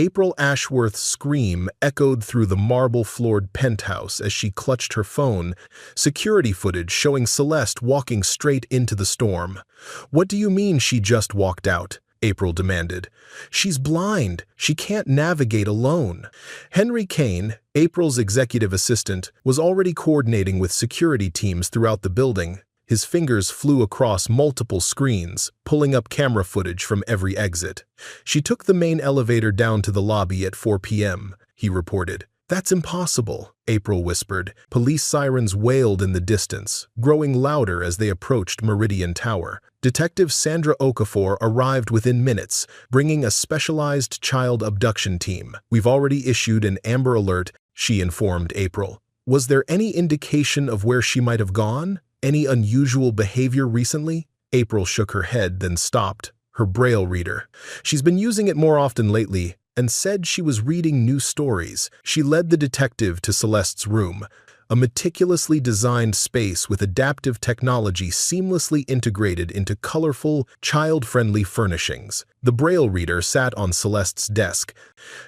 April Ashworth's scream echoed through the marble-floored penthouse as she clutched her phone, security footage showing Celeste walking straight into the storm. "What do you mean she just walked out?" April demanded. "She's blind. She can't navigate alone." Henry Kane, April's executive assistant, was already coordinating with security teams throughout the building. His fingers flew across multiple screens, pulling up camera footage from every exit. "She took the main elevator down to the lobby at 4 p.m., he reported. "That's impossible," April whispered. Police sirens wailed in the distance, growing louder as they approached Meridian Tower. Detective Sandra Okafor arrived within minutes, bringing a specialized child abduction team. "We've already issued an Amber Alert," she informed April. "Was there any indication of where she might have gone? Any unusual behavior recently?" April shook her head, then stopped her Braille reader. "She's been using it more often lately and said she was reading new stories." She led the detective to Celeste's room, a meticulously designed space with adaptive technology seamlessly integrated into colorful, child-friendly furnishings. The Braille reader sat on Celeste's desk.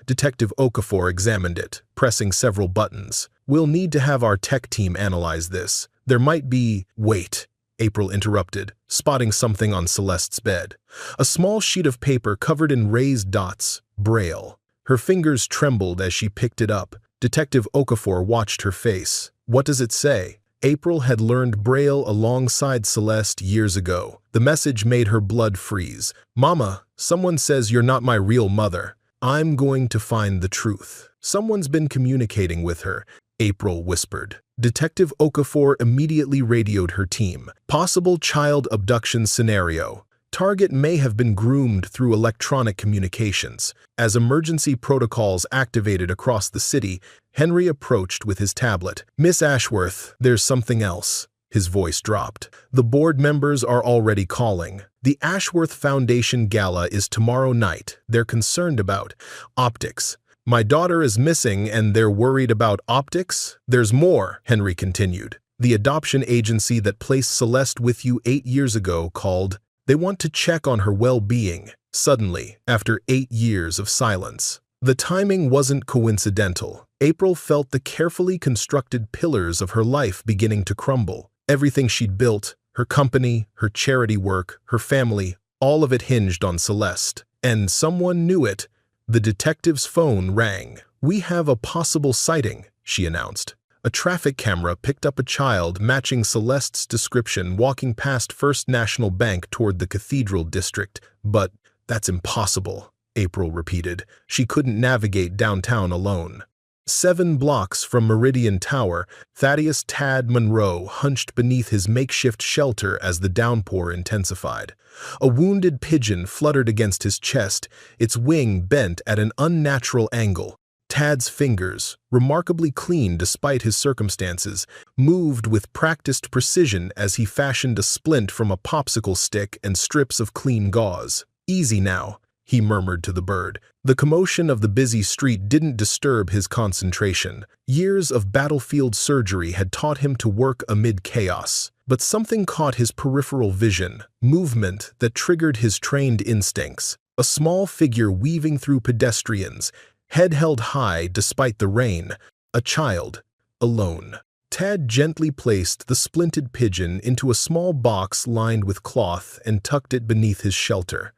Detective Okafor examined it, pressing several buttons. "We'll need to have our tech team analyze this. There might be—" "Wait," April interrupted, spotting something on Celeste's bed. A small sheet of paper covered in raised dots, Braille. Her fingers trembled as she picked it up. Detective Okafor watched her face. "What does it say?" April had learned Braille alongside Celeste years ago. The message made her blood freeze. "Mama, someone says you're not my real mother. I'm going to find the truth. Someone's been communicating with her," April whispered. Detective Okafor immediately radioed her team. "Possible child abduction scenario. Target may have been groomed through electronic communications." As emergency protocols activated across the city, Henry approached with his tablet. "Miss Ashworth, there's something else." His voice dropped. "The board members are already calling. The Ashworth Foundation Gala is tomorrow night. They're concerned about optics. My daughter is missing and they're worried about optics? There's more," Henry continued. "The adoption agency that placed Celeste with you 8 years ago called. They want to check on her well-being." Suddenly, after 8 years of silence. The timing wasn't coincidental. April felt the carefully constructed pillars of her life beginning to crumble. Everything she'd built, her company, her charity work, her family, all of it hinged on Celeste. And someone knew it. The detective's phone rang. "We have a possible sighting," she announced. A traffic camera picked up a child matching Celeste's description walking past First National Bank toward the Cathedral District. "But that's impossible," April repeated. She couldn't navigate downtown alone. 7 blocks from Meridian Tower, Thaddeus "Tad" Monroe hunched beneath his makeshift shelter as the downpour intensified. A wounded pigeon fluttered against his chest, its wing bent at an unnatural angle. Tad's fingers, remarkably clean despite his circumstances, moved with practiced precision as he fashioned a splint from a popsicle stick and strips of clean gauze. "Easy now," he murmured to the bird. The commotion of the busy street didn't disturb his concentration. Years of battlefield surgery had taught him to work amid chaos. But something caught his peripheral vision, movement that triggered his trained instincts. A small figure weaving through pedestrians, head held high despite the rain. A child, alone. Tad gently placed the splinted pigeon into a small box lined with cloth and tucked it beneath his shelter.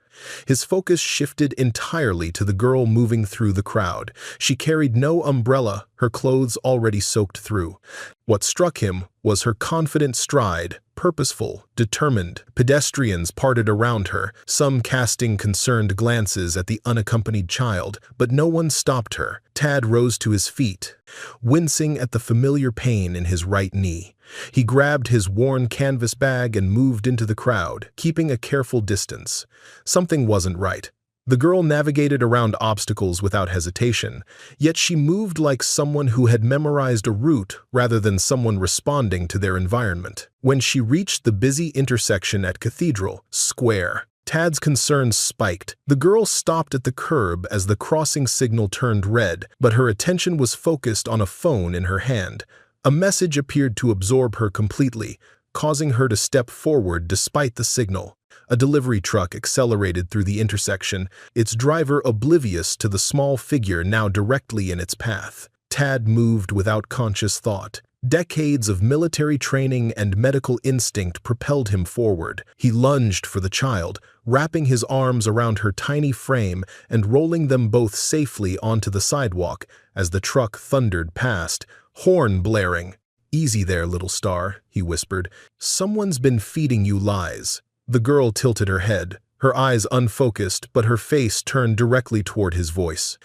His focus shifted entirely to the girl moving through the crowd. She carried no umbrella, her clothes already soaked through. What struck him was her confident stride, purposeful, determined. Pedestrians parted around her, some casting concerned glances at the unaccompanied child, but no one stopped her. Tad rose to his feet, wincing at the familiar pain in his right knee. He grabbed his worn canvas bag and moved into the crowd, keeping a careful distance. Something wasn't right. The girl navigated around obstacles without hesitation, yet she moved like someone who had memorized a route rather than someone responding to their environment. When she reached the busy intersection at Cathedral Square, Tad's concerns spiked. The girl stopped at the curb as the crossing signal turned red, but her attention was focused on a phone in her hand. A message appeared to absorb her completely, causing her to step forward despite the signal. A delivery truck accelerated through the intersection, its driver oblivious to the small figure now directly in its path. Tad moved without conscious thought. Decades of military training and medical instinct propelled him forward. He lunged for the child, wrapping his arms around her tiny frame and rolling them both safely onto the sidewalk as the truck thundered past, horn blaring. "Easy there, little star," he whispered. "Someone's been feeding you lies." The girl tilted her head, her eyes unfocused, but her face turned directly toward his voice.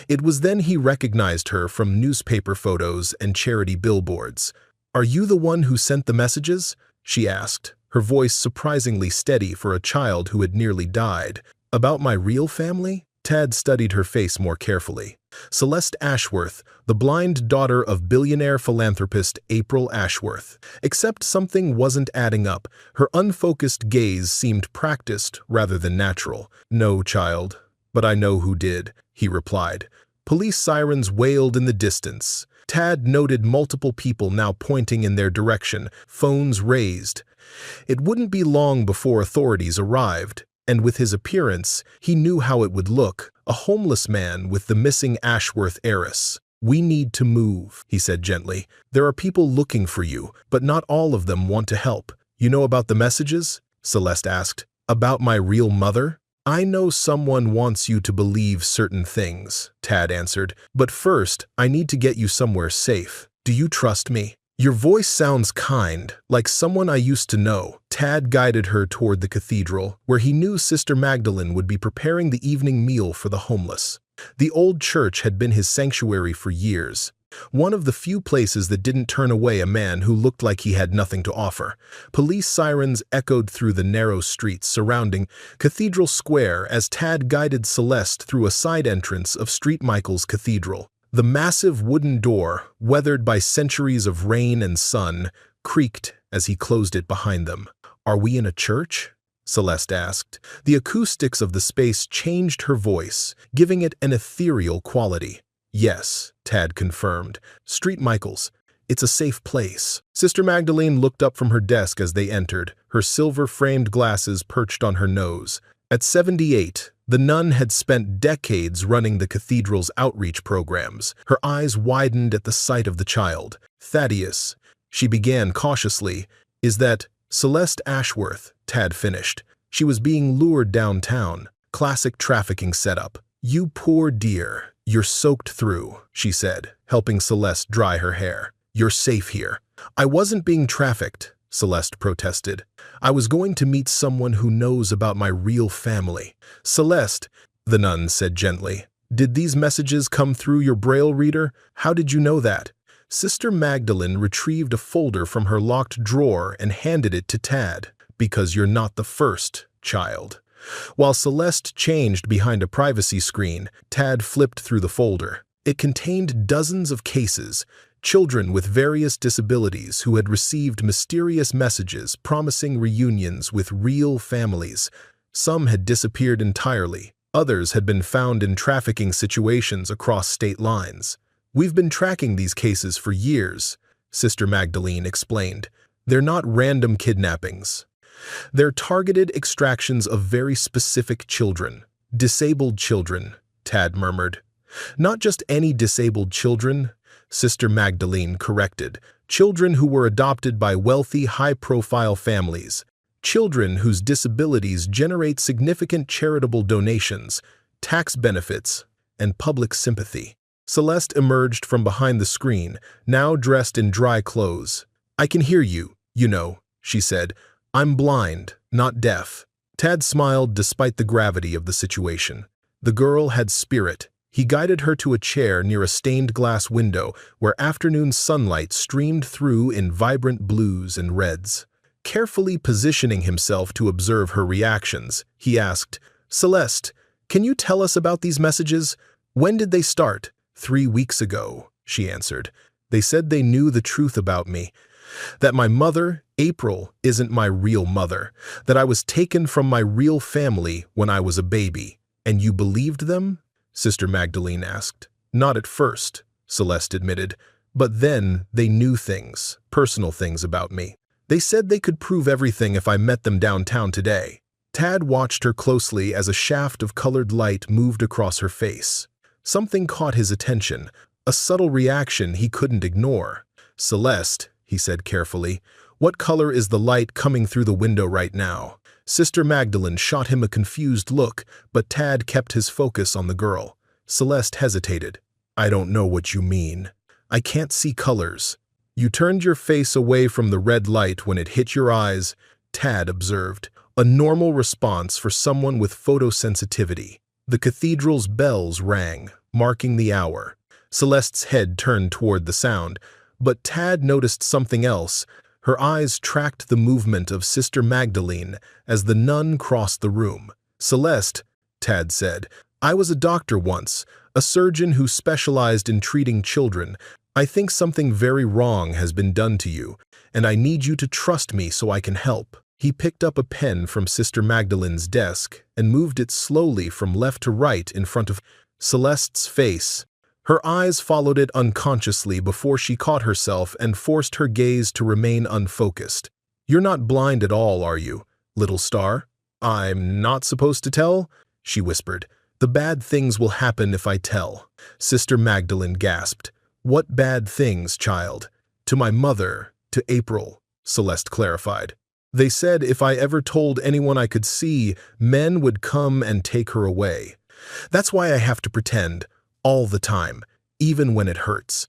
It was then he recognized her from newspaper photos and charity billboards. "Are you the one who sent the messages?" she asked, her voice surprisingly steady for a child who had nearly died. "About my real family?" Tad studied her face more carefully. Celeste Ashworth, the blind daughter of billionaire philanthropist April Ashworth. Except something wasn't adding up. Her unfocused gaze seemed practiced rather than natural. "No, child, but I know who did," he replied. Police sirens wailed in the distance. Tad noted multiple people now pointing in their direction, phones raised. It wouldn't be long before authorities arrived. And with his appearance, he knew how it would look, a homeless man with the missing Ashworth heiress. "We need to move," he said gently. "There are people looking for you, but not all of them want to help." "You know about the messages?" Celeste asked. "About my real mother?" "I know someone wants you to believe certain things," Tad answered. "But first, I need to get you somewhere safe. Do you trust me?" "Your voice sounds kind, like someone I used to know." Tad guided her toward the cathedral, where he knew Sister Magdalene would be preparing the evening meal for the homeless. The old church had been his sanctuary for years, one of the few places that didn't turn away a man who looked like he had nothing to offer. Police sirens echoed through the narrow streets surrounding Cathedral Square as Tad guided Celeste through a side entrance of St. Michael's Cathedral. The massive wooden door, weathered by centuries of rain and sun, creaked as he closed it behind them. "Are we in a church?" Celeste asked. The acoustics of the space changed her voice, giving it an ethereal quality. "Yes," Tad confirmed. "St. Michael's. It's a safe place." Sister Magdalene looked up from her desk as they entered, her silver-framed glasses perched on her nose. At 78, the nun had spent decades running the cathedral's outreach programs. Her eyes widened at the sight of the child. "Thaddeus," she began cautiously. "Is that Celeste Ashworth?" Tad finished. "She was being lured downtown. Classic trafficking setup." "You poor dear, you're soaked through," she said, helping Celeste dry her hair. "You're safe here." "I wasn't being trafficked," Celeste protested. "I was going to meet someone who knows about my real family." "Celeste," the nun said gently, "did these messages come through your Braille reader? How did you know that?" Sister Magdalene retrieved a folder from her locked drawer and handed it to Tad. "Because you're not the first, child." While Celeste changed behind a privacy screen, Tad flipped through the folder. It contained dozens of cases, children with various disabilities who had received mysterious messages promising reunions with real families. Some had disappeared entirely. Others had been found in trafficking situations across state lines. "We've been tracking these cases for years," Sister Magdalene explained. "They're not random kidnappings. They're targeted extractions of very specific children. Disabled children," Tad murmured. "Not just any disabled children," Sister Magdalene corrected. "Children who were adopted by wealthy, high-profile families. Children whose disabilities generate significant charitable donations, tax benefits, and public sympathy." Celeste emerged from behind the screen, now dressed in dry clothes. "I can hear you, you know," she said. "I'm blind, not deaf." Tad smiled despite the gravity of the situation. The girl had spirit. He guided her to a chair near a stained glass window where afternoon sunlight streamed through in vibrant blues and reds. Carefully positioning himself to observe her reactions, he asked, "Celeste, can you tell us about these messages? When did they start?" 3 weeks ago, she answered. "They said they knew the truth about me. That my mother, April, isn't my real mother. That I was taken from my real family when I was a baby. And you believed them?" Sister Magdalene asked. "Not at first," Celeste admitted. "But then they knew things, personal things about me. They said they could prove everything if I met them downtown today." Tad watched her closely as a shaft of colored light moved across her face. Something caught his attention, a subtle reaction he couldn't ignore. "Celeste," he said carefully, "what color is the light coming through the window right now?" Sister Magdalene shot him a confused look, but Tad kept his focus on the girl. Celeste hesitated. "I don't know what you mean. I can't see colors." "You turned your face away from the red light when it hit your eyes," Tad observed. A normal response for someone with photosensitivity. The cathedral's bells rang, marking the hour. Celeste's head turned toward the sound, but Tad noticed something else. Her eyes tracked the movement of Sister Magdalene as the nun crossed the room. "Celeste," Tad said, "I was a doctor once, a surgeon who specialized in treating children. I think something very wrong has been done to you, and I need you to trust me so I can help." He picked up a pen from Sister Magdalene's desk and moved it slowly from left to right in front of Celeste's face. Her eyes followed it unconsciously before she caught herself and forced her gaze to remain unfocused. "You're not blind at all, are you, little star?" "I'm not supposed to tell?" she whispered. "The bad things will happen if I tell." Sister Magdalene gasped. "What bad things, child?" "To my mother, to April," Celeste clarified. "They said if I ever told anyone I could see, men would come and take her away. That's why I have to pretend, all the time, even when it hurts."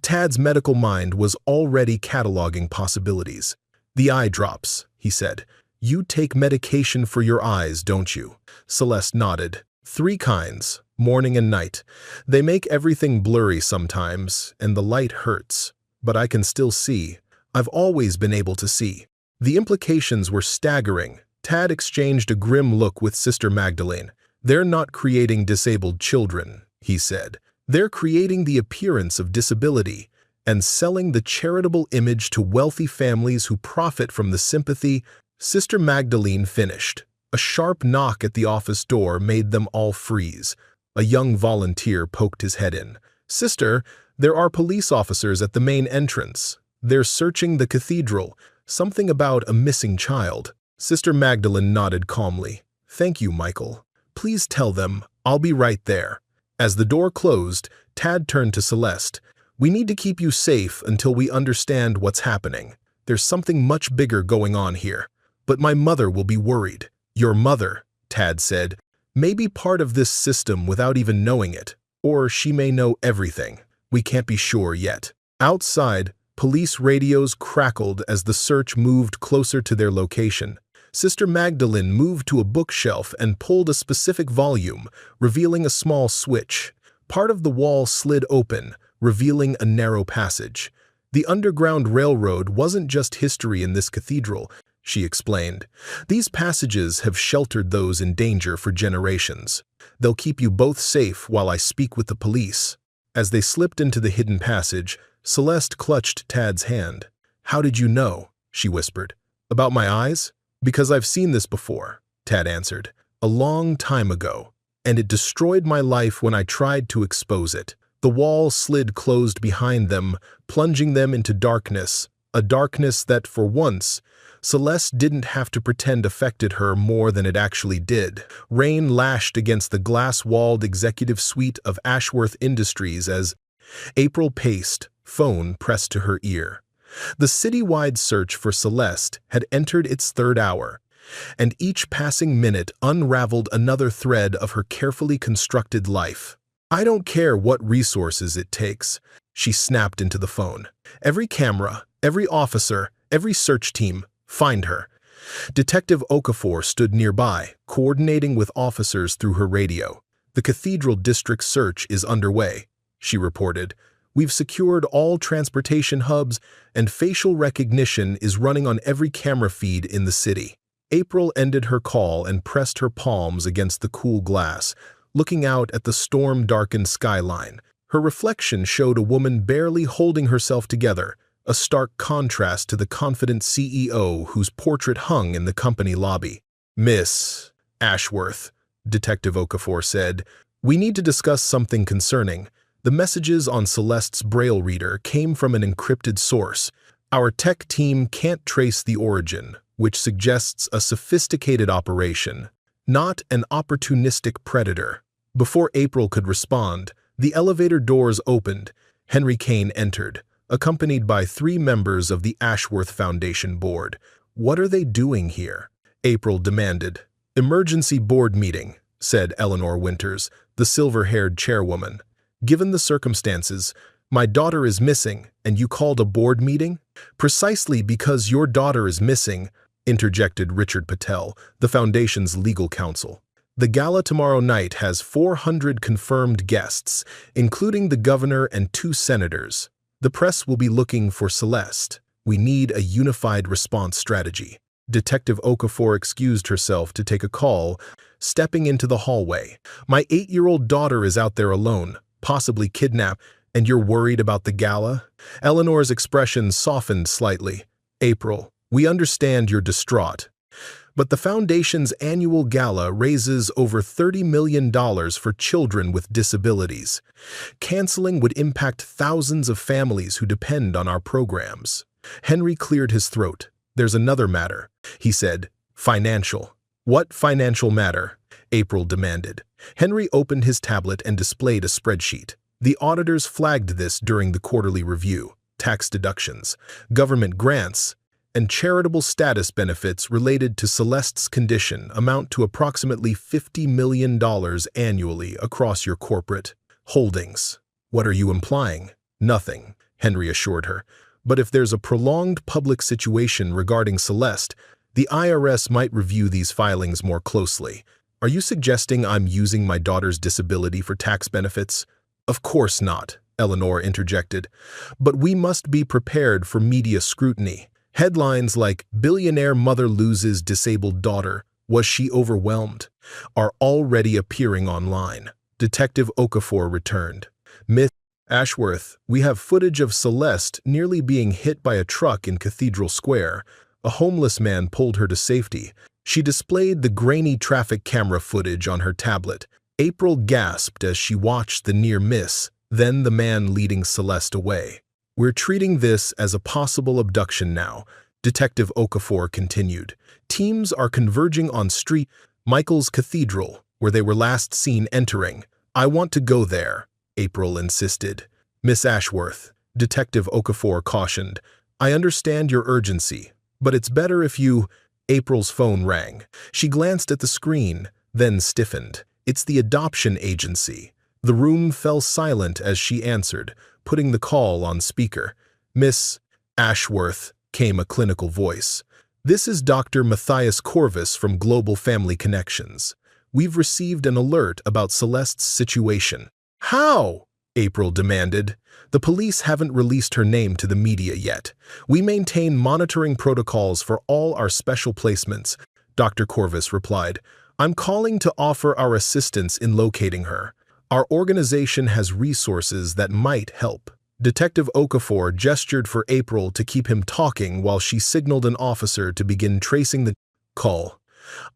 Tad's medical mind was already cataloging possibilities. "The eye drops," he said. "You take medication for your eyes, don't you?" Celeste nodded. "3 kinds, morning and night. They make everything blurry sometimes, and the light hurts. But I can still see. I've always been able to see." The implications were staggering. Tad exchanged a grim look with Sister Magdalene. "They're not creating disabled children," he said. "They're creating the appearance of disability and selling the charitable image to wealthy families who profit from the sympathy." Sister Magdalene finished. A sharp knock at the office door made them all freeze. A young volunteer poked his head in. "Sister, there are police officers at the main entrance. They're searching the cathedral. Something about a missing child." Sister Magdalene nodded calmly. "Thank you, Michael. Please tell them. I'll be right there." As the door closed, Tad turned to Celeste. "We need to keep you safe until we understand what's happening. There's something much bigger going on here. But my mother will be worried." "Your mother," Tad said, "may be part of this system without even knowing it. Or she may know everything. We can't be sure yet." Outside, police radios crackled as the search moved closer to their location. Sister Magdalene moved to a bookshelf and pulled a specific volume, revealing a small switch. Part of the wall slid open, revealing a narrow passage. "The Underground Railroad wasn't just history in this cathedral," she explained. "These passages have sheltered those in danger for generations. They'll keep you both safe while I speak with the police." As they slipped into the hidden passage, Celeste clutched Tad's hand. "How did you know?" she whispered. "About my eyes?" "Because I've seen this before," Tad answered. "A long time ago. And it destroyed my life when I tried to expose it." The wall slid closed behind them, plunging them into darkness, a darkness that, for once, Celeste didn't have to pretend affected her more than it actually did. Rain lashed against the glass-walled executive suite of Ashworth Industries as April paced, phone pressed to her ear. The citywide search for Celeste had entered its 3rd hour, and each passing minute unraveled another thread of her carefully constructed life. "I don't care what resources it takes," she snapped into the phone. "Every camera, every officer, every search team, find her." Detective Okafor stood nearby, coordinating with officers through her radio. "The Cathedral District search is underway," she reported. "We've secured all transportation hubs, and facial recognition is running on every camera feed in the city." April ended her call and pressed her palms against the cool glass, looking out at the storm-darkened skyline. Her reflection showed a woman barely holding herself together, a stark contrast to the confident CEO whose portrait hung in the company lobby. "Miss Ashworth," Detective Okafor said, "we need to discuss something concerning. The messages on Celeste's Braille reader came from an encrypted source. Our tech team can't trace the origin, which suggests a sophisticated operation, not an opportunistic predator. Before April could respond, the elevator doors opened. Henry Kane entered, accompanied by 3 members of the Ashworth Foundation board. "What are they doing here?" April demanded. "Emergency board meeting," said Eleanor Winters, the silver-haired chairwoman. "Given the circumstances, my daughter is missing, and you called a board meeting?" "Precisely because your daughter is missing," interjected Richard Patel, the Foundation's legal counsel. "The gala tomorrow night has 400 confirmed guests, including the governor and 2 senators. The press will be looking for Celeste. We need a unified response strategy." Detective Okafor excused herself to take a call, stepping into the hallway. "My 8-year-old daughter is out there alone, possibly kidnapped, and you're worried about the gala?" Eleanor's expression softened slightly. "April, we understand you're distraught. But the Foundation's annual gala raises over $30 million for children with disabilities. Canceling would impact thousands of families who depend on our programs." Henry cleared his throat. "There's another matter," he said. "Financial." "What financial matter?" April demanded. Henry opened his tablet and displayed a spreadsheet. The auditors flagged this during the quarterly review. Tax deductions, government grants, and charitable status benefits related to Celeste's condition amount to approximately $50 million annually across your corporate holdings. "What are you implying?" "Nothing," Henry assured her. "But if there's a prolonged public situation regarding Celeste, the IRS might review these filings more closely." "Are you suggesting I'm using my daughter's disability for tax benefits?" "Of course not," Eleanor interjected. "But we must be prepared for media scrutiny. Headlines like 'Billionaire Mother Loses Disabled Daughter, Was She Overwhelmed?' are already appearing online." Detective Okafor returned. "Miss Ashworth, we have footage of Celeste nearly being hit by a truck in Cathedral Square. A homeless man pulled her to safety." She displayed the grainy traffic camera footage on her tablet. April gasped as she watched the near miss, then the man leading Celeste away. "We're treating this as a possible abduction now," Detective Okafor continued. "Teams are converging on St. Michael's Cathedral, where they were last seen entering. I want to go there," April insisted. "Miss Ashworth," Detective Okafor cautioned, "I understand your urgency, but it's better if you—" April's phone rang. She glanced at the screen, then stiffened. "It's the adoption agency." The room fell silent as she answered, putting the call on speaker. "Miss Ashworth," came a clinical voice. "This is Dr. Matthias Corvus from Global Family Connections. We've received an alert about Celeste's situation." "How?" April demanded. "The police haven't released her name to the media yet. We maintain monitoring protocols for all our special placements," Dr. Corvus replied. "I'm calling to offer our assistance in locating her. Our organization has resources that might help." Detective Okafor gestured for April to keep him talking while she signaled an officer to begin tracing the call.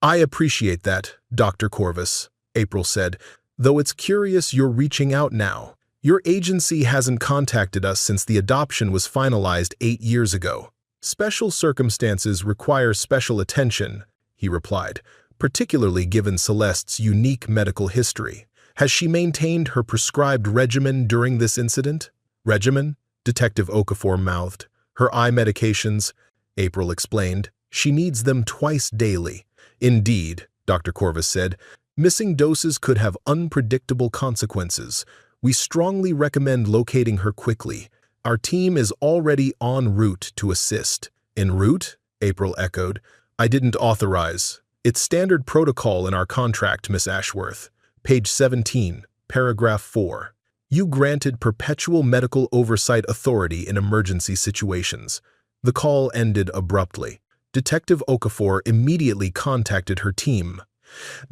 "I appreciate that, Dr. Corvus," April said, "though it's curious you're reaching out now. Your agency hasn't contacted us since the adoption was finalized 8 years ago." "Special circumstances require special attention," he replied, "particularly given Celeste's unique medical history. Has she maintained her prescribed regimen during this incident?" "Regimen?" Detective Okafor mouthed. "Her eye medications," April explained. "She needs them twice daily." "Indeed," Dr. Corvus said, "missing doses could have unpredictable consequences. We strongly recommend locating her quickly. Our team is already en route to assist." "En route?" April echoed. "I didn't authorize. It's standard protocol in our contract, Miss Ashworth. Page 17, paragraph 4. You granted perpetual medical oversight authority in emergency situations." The call ended abruptly. Detective Okafor immediately contacted her team.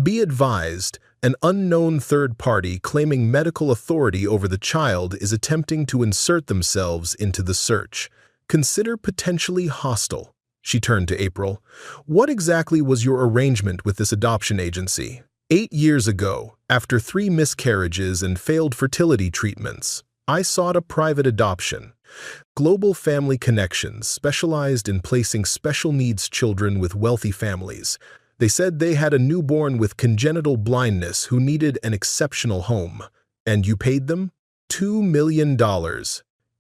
"Be advised, an unknown third party claiming medical authority over the child is attempting to insert themselves into the search. Consider potentially hostile." She turned to April. "What exactly was your arrangement with this adoption agency?" 8 years ago, after 3 miscarriages and failed fertility treatments, I sought a private adoption. Global Family Connections specialized in placing special needs children with wealthy families. They said they had a newborn with congenital blindness who needed an exceptional home. And you paid them? $2 million,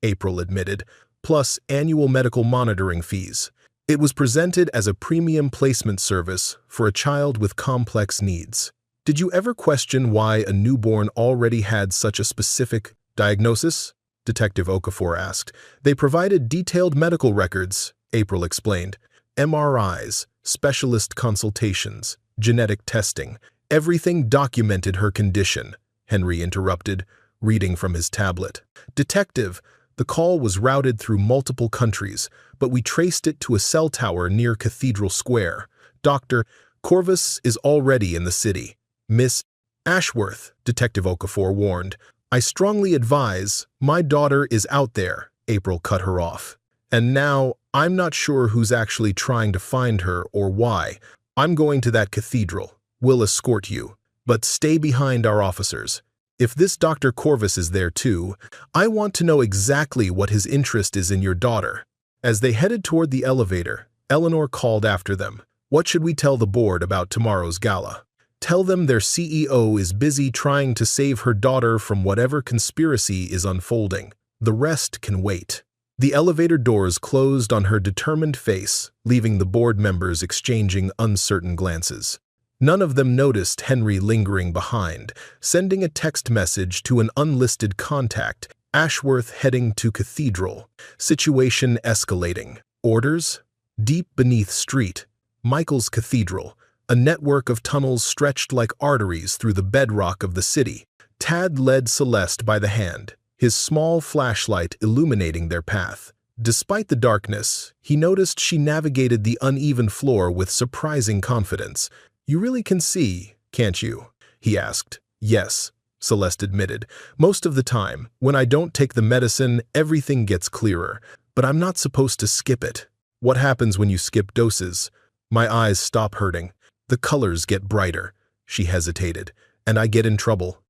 April admitted, plus annual medical monitoring fees. It was presented as a premium placement service for a child with complex needs. Did you ever question why a newborn already had such a specific diagnosis? Detective Okafor asked. They provided detailed medical records, April explained. MRIs, specialist consultations, genetic testing. Everything documented her condition, Henry interrupted, reading from his tablet. Detective, the call was routed through multiple countries, but we traced it to a cell tower near Cathedral Square. Dr. Corvus is already in the city. Miss Ashworth, Detective Okafor warned. I strongly advise, my daughter is out there, April cut her off. And now, I'm not sure who's actually trying to find her or why. I'm going to that cathedral. We'll escort you. But stay behind our officers. If this Dr. Corvus is there too, I want to know exactly what his interest is in your daughter. As they headed toward the elevator, Eleanor called after them. What should we tell the board about tomorrow's gala? Tell them their CEO is busy trying to save her daughter from whatever conspiracy is unfolding. The rest can wait. The elevator doors closed on her determined face, leaving the board members exchanging uncertain glances. None of them noticed Henry lingering behind, sending a text message to an unlisted contact, Ashworth heading to Cathedral. Situation escalating. Orders? Deep beneath street, Michael's Cathedral. A network of tunnels stretched like arteries through the bedrock of the city. Tad led Celeste by the hand, his small flashlight illuminating their path. Despite the darkness, he noticed she navigated the uneven floor with surprising confidence. You really can see, can't you? He asked. Yes, Celeste admitted. Most of the time, when I don't take the medicine, everything gets clearer. But I'm not supposed to skip it. What happens when you skip doses? My eyes stop hurting. The colors get brighter, she hesitated, and I get in trouble.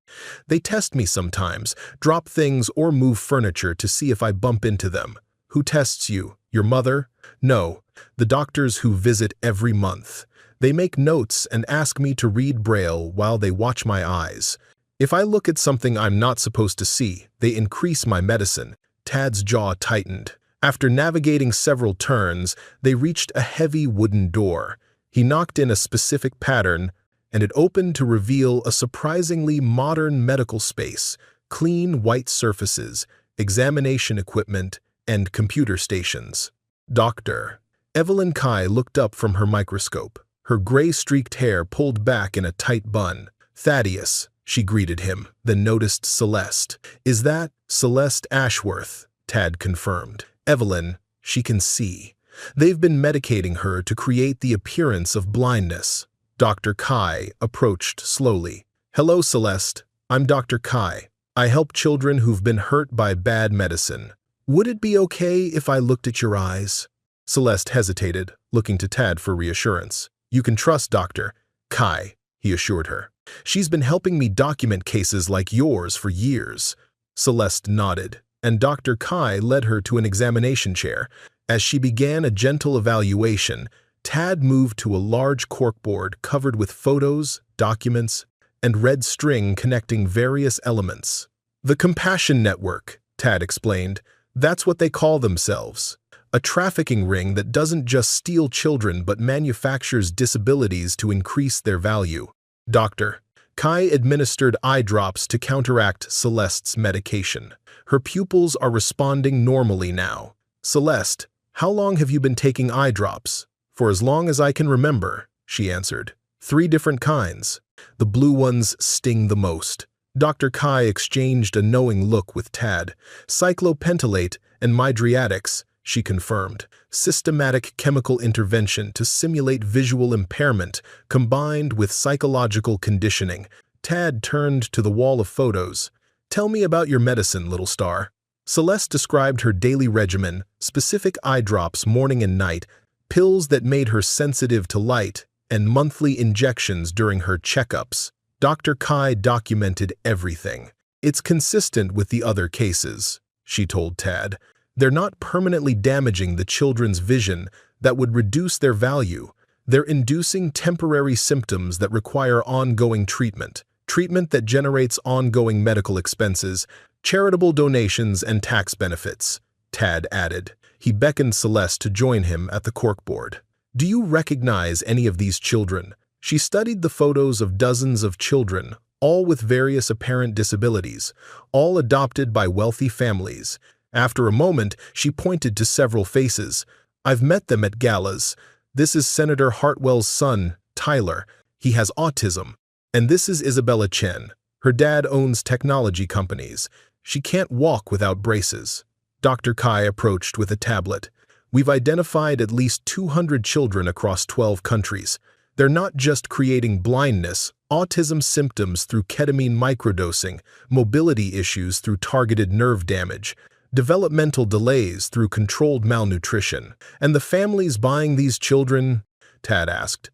They test me sometimes, drop things or move furniture to see if I bump into them. Who tests you? Your mother? No, the doctors who visit every month. They make notes and ask me to read Braille while they watch my eyes. If I look at something I'm not supposed to see, they increase my medicine. Tad's jaw tightened. After navigating several turns, they reached a heavy wooden door. He knocked in a specific pattern, and it opened to reveal a surprisingly modern medical space, clean white surfaces, examination equipment, and computer stations. Doctor. Evelyn Kai looked up from her microscope, her gray-streaked hair pulled back in a tight bun. Thaddeus, she greeted him, then noticed Celeste. Is that Celeste Ashworth? Tad confirmed. Evelyn, she can see. They've been medicating her to create the appearance of blindness. Dr. Kai approached slowly. Hello, Celeste. I'm Dr. Kai. I help children who've been hurt by bad medicine. Would it be okay if I looked at your eyes? Celeste hesitated, looking to Tad for reassurance. You can trust Dr. Kai, he assured her. She's been helping me document cases like yours for years. Celeste nodded, and Dr. Kai led her to an examination chair. As she began a gentle evaluation, Tad moved to a large corkboard covered with photos, documents, and red string connecting various elements. The Compassion Network, Tad explained. That's what they call themselves. A trafficking ring that doesn't just steal children but manufactures disabilities to increase their value. Dr. Kai administered eye drops to counteract Celeste's medication. Her pupils are responding normally now. Celeste, how long have you been taking eye drops? For as long as I can remember, she answered. 3 different kinds. The blue ones sting the most. Dr. Kai exchanged a knowing look with Tad. Cyclopentolate and mydriatics, she confirmed. Systematic chemical intervention to simulate visual impairment combined with psychological conditioning. Tad turned to the wall of photos. Tell me about your medicine, little star. Celeste described her daily regimen, specific eye drops morning and night, pills that made her sensitive to light, and monthly injections during her checkups. Dr. Kai documented everything. It's consistent with the other cases, she told Tad. They're not permanently damaging the children's vision that would reduce their value. They're inducing temporary symptoms that require ongoing treatment, treatment that generates ongoing medical expenses, charitable donations, and tax benefits, Tad added. He beckoned Celeste to join him at the corkboard. Do you recognize any of these children? She studied the photos of dozens of children, all with various apparent disabilities, all adopted by wealthy families. After a moment, she pointed to several faces. I've met them at galas. This is Senator Hartwell's son, Tyler. He has autism. And this is Isabella Chen. Her dad owns technology companies. She can't walk without braces. Dr. Kai approached with a tablet. We've identified at least 200 children across 12 countries. They're not just creating blindness, autism symptoms through ketamine microdosing, mobility issues through targeted nerve damage, developmental delays through controlled malnutrition. And the families buying these children? Tad asked.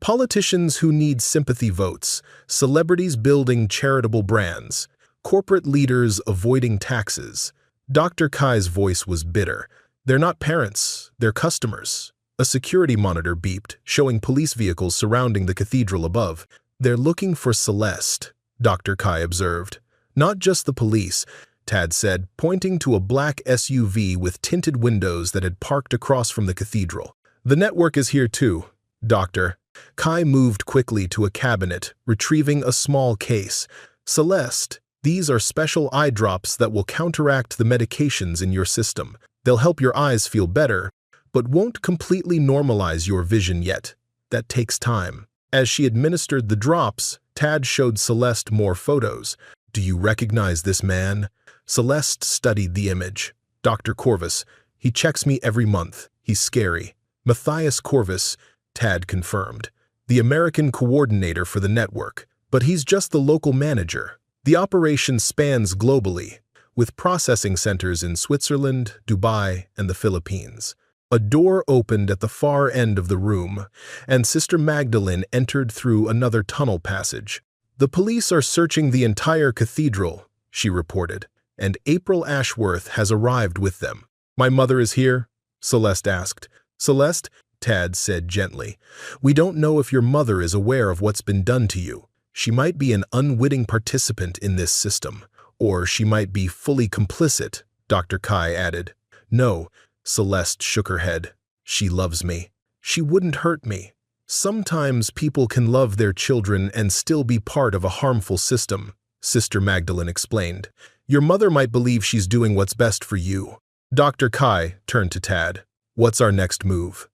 Politicians who need sympathy votes, celebrities building charitable brands, corporate leaders avoiding taxes. Dr. Kai's voice was bitter. They're not parents, they're customers. A security monitor beeped, showing police vehicles surrounding the cathedral above. They're looking for Celeste, Dr. Kai observed. Not just the police, Tad said, pointing to a black SUV with tinted windows that had parked across from the cathedral. The network is here too, Doctor. Kai moved quickly to a cabinet, retrieving a small case. Celeste, these are special eye drops that will counteract the medications in your system. They'll help your eyes feel better, but won't completely normalize your vision yet. That takes time. As she administered the drops, Tad showed Celeste more photos. Do you recognize this man? Celeste studied the image. Dr. Corvus. He checks me every month. He's scary. Matthias Corvus, Tad confirmed. The American coordinator for the network. But he's just the local manager. The operation spans globally, with processing centers in Switzerland, Dubai, and the Philippines. A door opened at the far end of the room, and Sister Magdalene entered through another tunnel passage. The police are searching the entire cathedral, she reported, and April Ashworth has arrived with them. My mother is here? Celeste asked. Celeste, Tad said gently, we don't know if your mother is aware of what's been done to you. She might be an unwitting participant in this system, or she might be fully complicit, Dr. Kai added. No, Celeste shook her head. She loves me. She wouldn't hurt me. Sometimes people can love their children and still be part of a harmful system, Sister Magdalene explained. Your mother might believe she's doing what's best for you. Dr. Kai turned to Tad. What's our next move?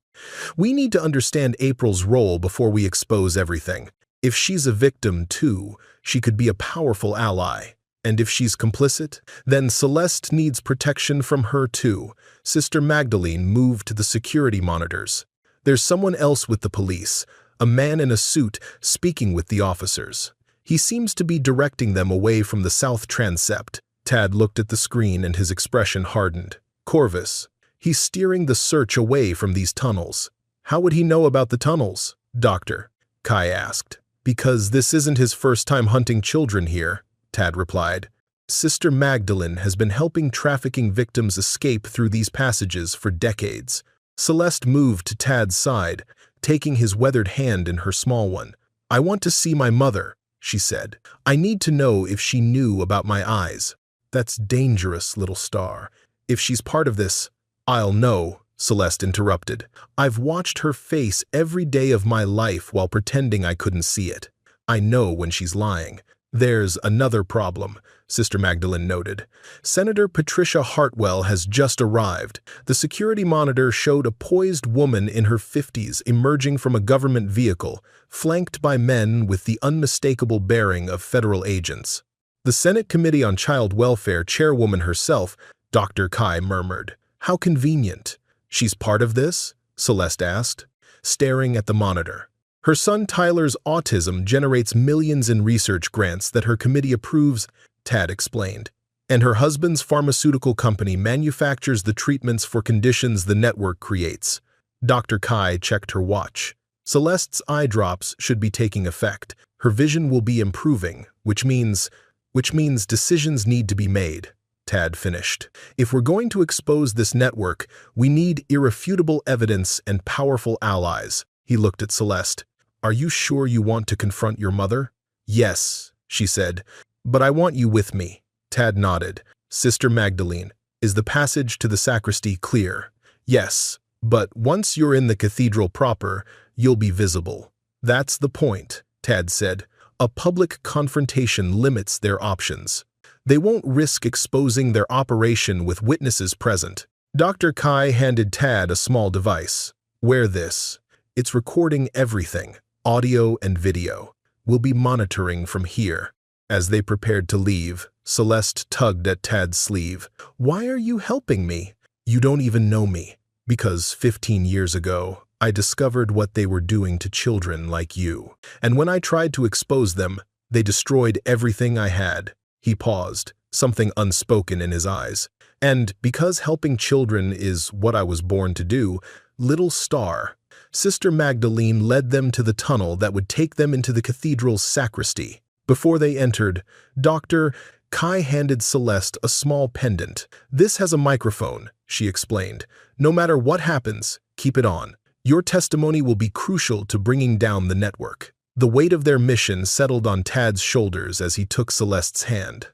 We need to understand April's role before we expose everything. If she's a victim, too, she could be a powerful ally. And if she's complicit, then Celeste needs protection from her, too. Sister Magdalene moved to the security monitors. There's someone else with the police, a man in a suit speaking with the officers. He seems to be directing them away from the south transept. Tad looked at the screen and his expression hardened. Corvus. He's steering the search away from these tunnels. How would he know about the tunnels, Doctor? Kai asked. Because this isn't his first time hunting children here, Tad replied. Sister Magdalene has been helping trafficking victims escape through these passages for decades. Celeste moved to Tad's side, taking his weathered hand in her small one. I want to see my mother, she said. I need to know if she knew about my eyes. That's dangerous, little star. If she's part of this, I'll know, Celeste interrupted. I've watched her face every day of my life while pretending I couldn't see it. I know when she's lying. There's another problem, Sister Magdalene noted. Senator Patricia Hartwell has just arrived. The security monitor showed a poised woman in her 50s emerging from a government vehicle, flanked by men with the unmistakable bearing of federal agents. The Senate Committee on Child Welfare chairwoman herself, Dr. Kai murmured. How convenient. She's part of this? Celeste asked, staring at the monitor. Her son Tyler's autism generates millions in research grants that her committee approves, Tad explained. And her husband's pharmaceutical company manufactures the treatments for conditions the network creates. Dr. Kai checked her watch. Celeste's eye drops should be taking effect. Her vision will be improving, which means decisions need to be made. Tad finished. If we're going to expose this network, we need irrefutable evidence and powerful allies. He looked at Celeste. Are you sure you want to confront your mother? Yes, she said, but I want you with me. Tad nodded. Sister Magdalene, is the passage to the sacristy clear? Yes, but once you're in the cathedral proper, you'll be visible. That's the point, Tad said. A public confrontation limits their options. They won't risk exposing their operation with witnesses present. Dr. Kai handed Tad a small device. Wear this. It's recording everything, audio and video. We'll be monitoring from here. As they prepared to leave, Celeste tugged at Tad's sleeve. Why are you helping me? You don't even know me. Because 15 years ago, I discovered what they were doing to children like you. And when I tried to expose them, they destroyed everything I had. He paused, something unspoken in his eyes. And because helping children is what I was born to do, little Star, Sister Magdalene led them to the tunnel that would take them into the cathedral's sacristy. Before they entered, Dr. Kai handed Celeste a small pendant. This has a microphone, she explained. No matter what happens, keep it on. Your testimony will be crucial to bringing down the network. The weight of their mission settled on Tad's shoulders as he took Celeste's hand.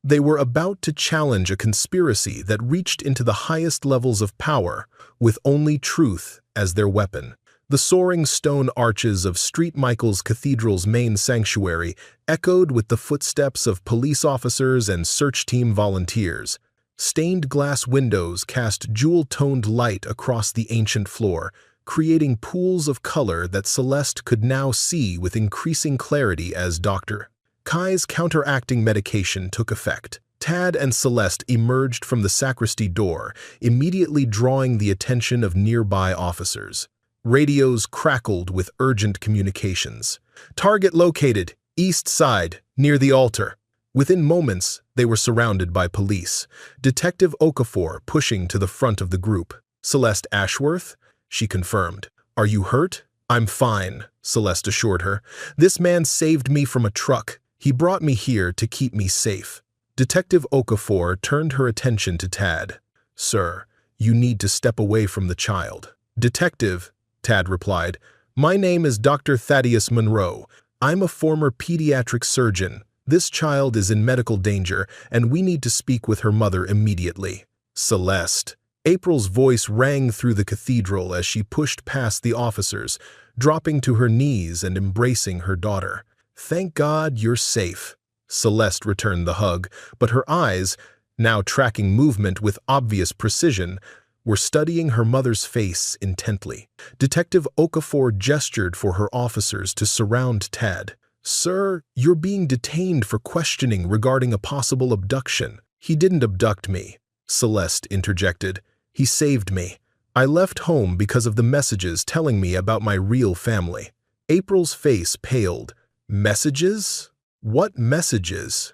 They were about to challenge a conspiracy that reached into the highest levels of power, with only truth as their weapon. The soaring stone arches of St. Michael's Cathedral's main sanctuary echoed with the footsteps of police officers and search team volunteers. Stained glass windows cast jewel-toned light across the ancient floor, creating pools of color that Celeste could now see with increasing clarity as Dr. Kai's counteracting medication took effect. Tad and Celeste emerged from the sacristy door, immediately drawing the attention of nearby officers. Radios crackled with urgent communications. Target located, east side, near the altar. Within moments, they were surrounded by police. Detective Okafor pushing to the front of the group. Celeste Ashworth? She confirmed. Are you hurt? I'm fine, Celeste assured her. This man saved me from a truck. He brought me here to keep me safe. Detective Okafor turned her attention to Tad. Sir, you need to step away from the child. Detective, Tad replied, my name is Dr. Thaddeus Monroe. I'm a former pediatric surgeon. This child is in medical danger, and we need to speak with her mother immediately. Celeste. April's voice rang through the cathedral as she pushed past the officers, dropping to her knees and embracing her daughter. Thank God you're safe. Celeste returned the hug, but her eyes, now tracking movement with obvious precision, were studying her mother's face intently. Detective Okafor gestured for her officers to surround Tad. Sir, you're being detained for questioning regarding a possible abduction. He didn't abduct me, Celeste interjected. He saved me. I left home because of the messages telling me about my real family. April's face paled. Messages? What messages?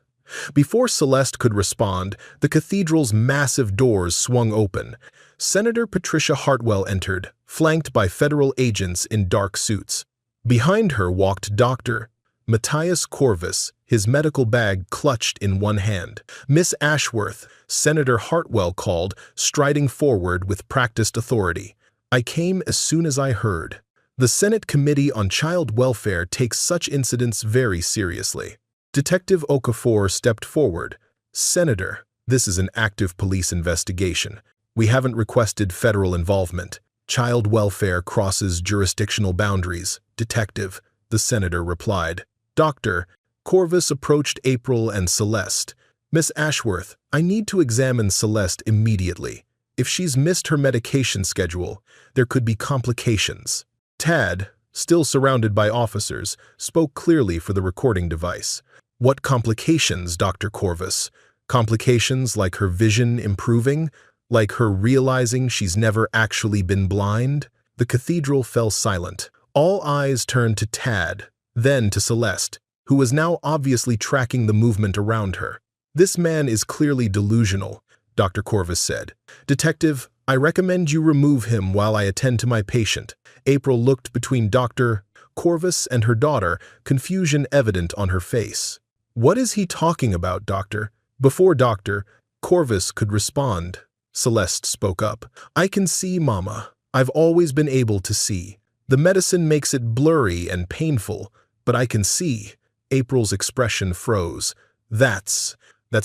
Before Celeste could respond, the cathedral's massive doors swung open. Senator Patricia Hartwell entered, flanked by federal agents in dark suits. Behind her walked Dr. Matthias Corvus, his medical bag clutched in one hand. Miss Ashworth, Senator Hartwell called, striding forward with practiced authority. I came as soon as I heard. The Senate Committee on Child Welfare takes such incidents very seriously. Detective Okafor stepped forward. Senator, this is an active police investigation. We haven't requested federal involvement. Child welfare crosses jurisdictional boundaries. Detective, the senator replied. Doctor, Corvus approached April and Celeste. Miss Ashworth, I need to examine Celeste immediately. If she's missed her medication schedule, there could be complications. Tad, still surrounded by officers, spoke clearly for the recording device. What complications, Dr. Corvus? Complications like her vision improving? Like her realizing she's never actually been blind? The cathedral fell silent. All eyes turned to Tad, then to Celeste, who was now obviously tracking the movement around her. This man is clearly delusional, Dr. Corvus said. Detective, I recommend you remove him while I attend to my patient. April looked between Dr. Corvus and her daughter, confusion evident on her face. What is he talking about, Doctor? Before Doctor, Corvus could respond. Celeste spoke up. I can see, Mama. I've always been able to see. The medicine makes it blurry and painful, but I can see. April's expression froze. That's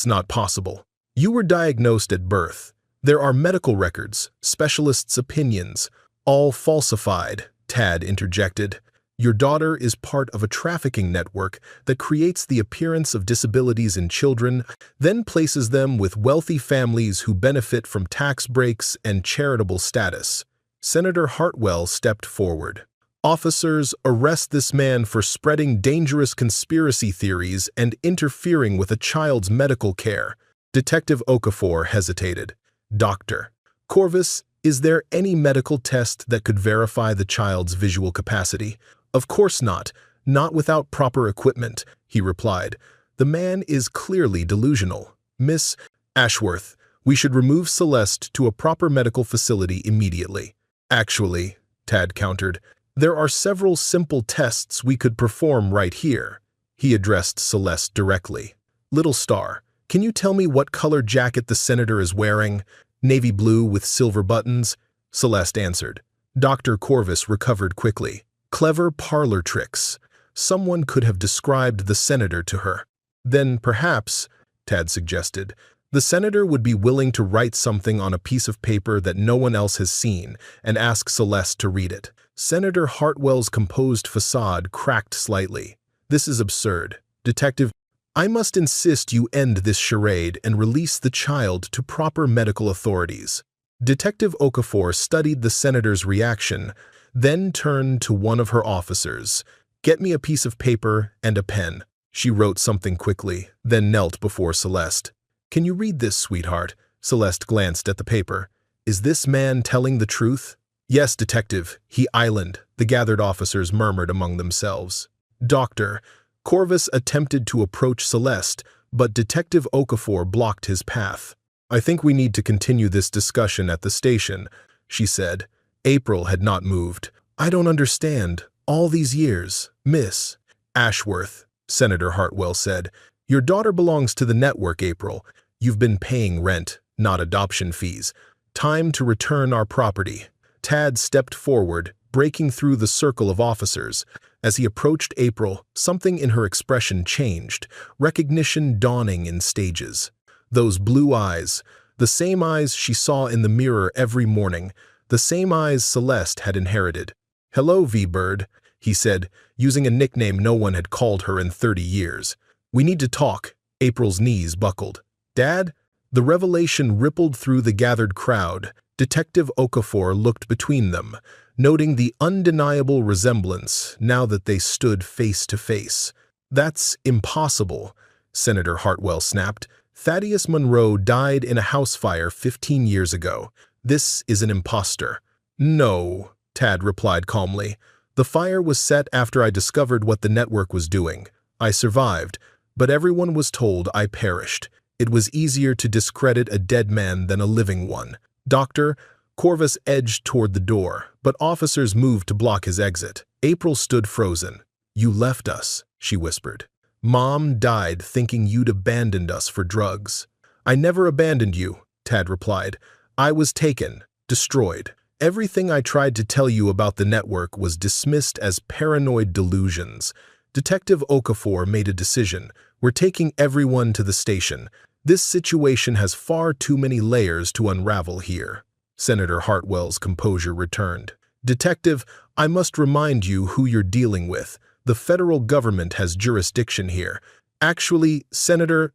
not possible. You were diagnosed at birth. There are medical records, specialists' opinions, all falsified, Tad interjected. Your daughter is part of a trafficking network that creates the appearance of disabilities in children, then places them with wealthy families who benefit from tax breaks and charitable status. Senator Hartwell stepped forward. Officers, arrest this man for spreading dangerous conspiracy theories and interfering with a child's medical care. Detective Okafor hesitated. Doctor Corvus, is there any medical test that could verify the child's visual capacity? Of course not. Not without proper equipment, he replied. The man is clearly delusional. Miss Ashworth, we should remove Celeste to a proper medical facility immediately. Actually, Tad countered, there are several simple tests we could perform right here. He addressed Celeste directly. Little Star, can you tell me what color jacket the senator is wearing? Navy blue with silver buttons? Celeste answered. Dr. Corvus recovered quickly. Clever parlor tricks. Someone could have described the senator to her. Then perhaps, Tad suggested, the senator would be willing to write something on a piece of paper that no one else has seen and ask Celeste to read it. Senator Hartwell's composed facade cracked slightly. This is absurd. Detective, I must insist you end this charade and release the child to proper medical authorities. Detective Okafor studied the senator's reaction, then turned to one of her officers. Get me a piece of paper and a pen. She wrote something quickly, then knelt before Celeste. Can you read this, sweetheart? Celeste glanced at the paper. Is this man telling the truth? Yes, detective, he island, the gathered officers murmured among themselves. Doctor, Corvus attempted to approach Celeste, but Detective Okafor blocked his path. I think we need to continue this discussion at the station, she said. April had not moved. I don't understand. All these years, Miss Ashworth, Senator Hartwell said. Your daughter belongs to the network, April. You've been paying rent, not adoption fees. Time to return our property. Tad stepped forward, breaking through the circle of officers. As he approached April, something in her expression changed, recognition dawning in stages. Those blue eyes, the same eyes she saw in the mirror every morning, the same eyes Celeste had inherited. Hello, V-Bird, he said, using a nickname no one had called her in 30 years. We need to talk. April's knees buckled. Dad? The revelation rippled through the gathered crowd. Detective Okafor looked between them, noting the undeniable resemblance now that they stood face to face. That's impossible, Senator Hartwell snapped. Thaddeus Monroe died in a house fire 15 years ago. This is an imposter. No, Tad replied calmly. The fire was set after I discovered what the network was doing. I survived, but everyone was told I perished. It was easier to discredit a dead man than a living one. Doctor, Corvus edged toward the door, but officers moved to block his exit. April stood frozen. You left us, she whispered. Mom died thinking you'd abandoned us for drugs. I never abandoned you, Tad replied. I was taken, destroyed. Everything I tried to tell you about the network was dismissed as paranoid delusions. Detective Okafor made a decision. We're taking everyone to the station. This situation has far too many layers to unravel here. Senator Hartwell's composure returned. Detective, I must remind you who you're dealing with. The federal government has jurisdiction here. Actually, Senator,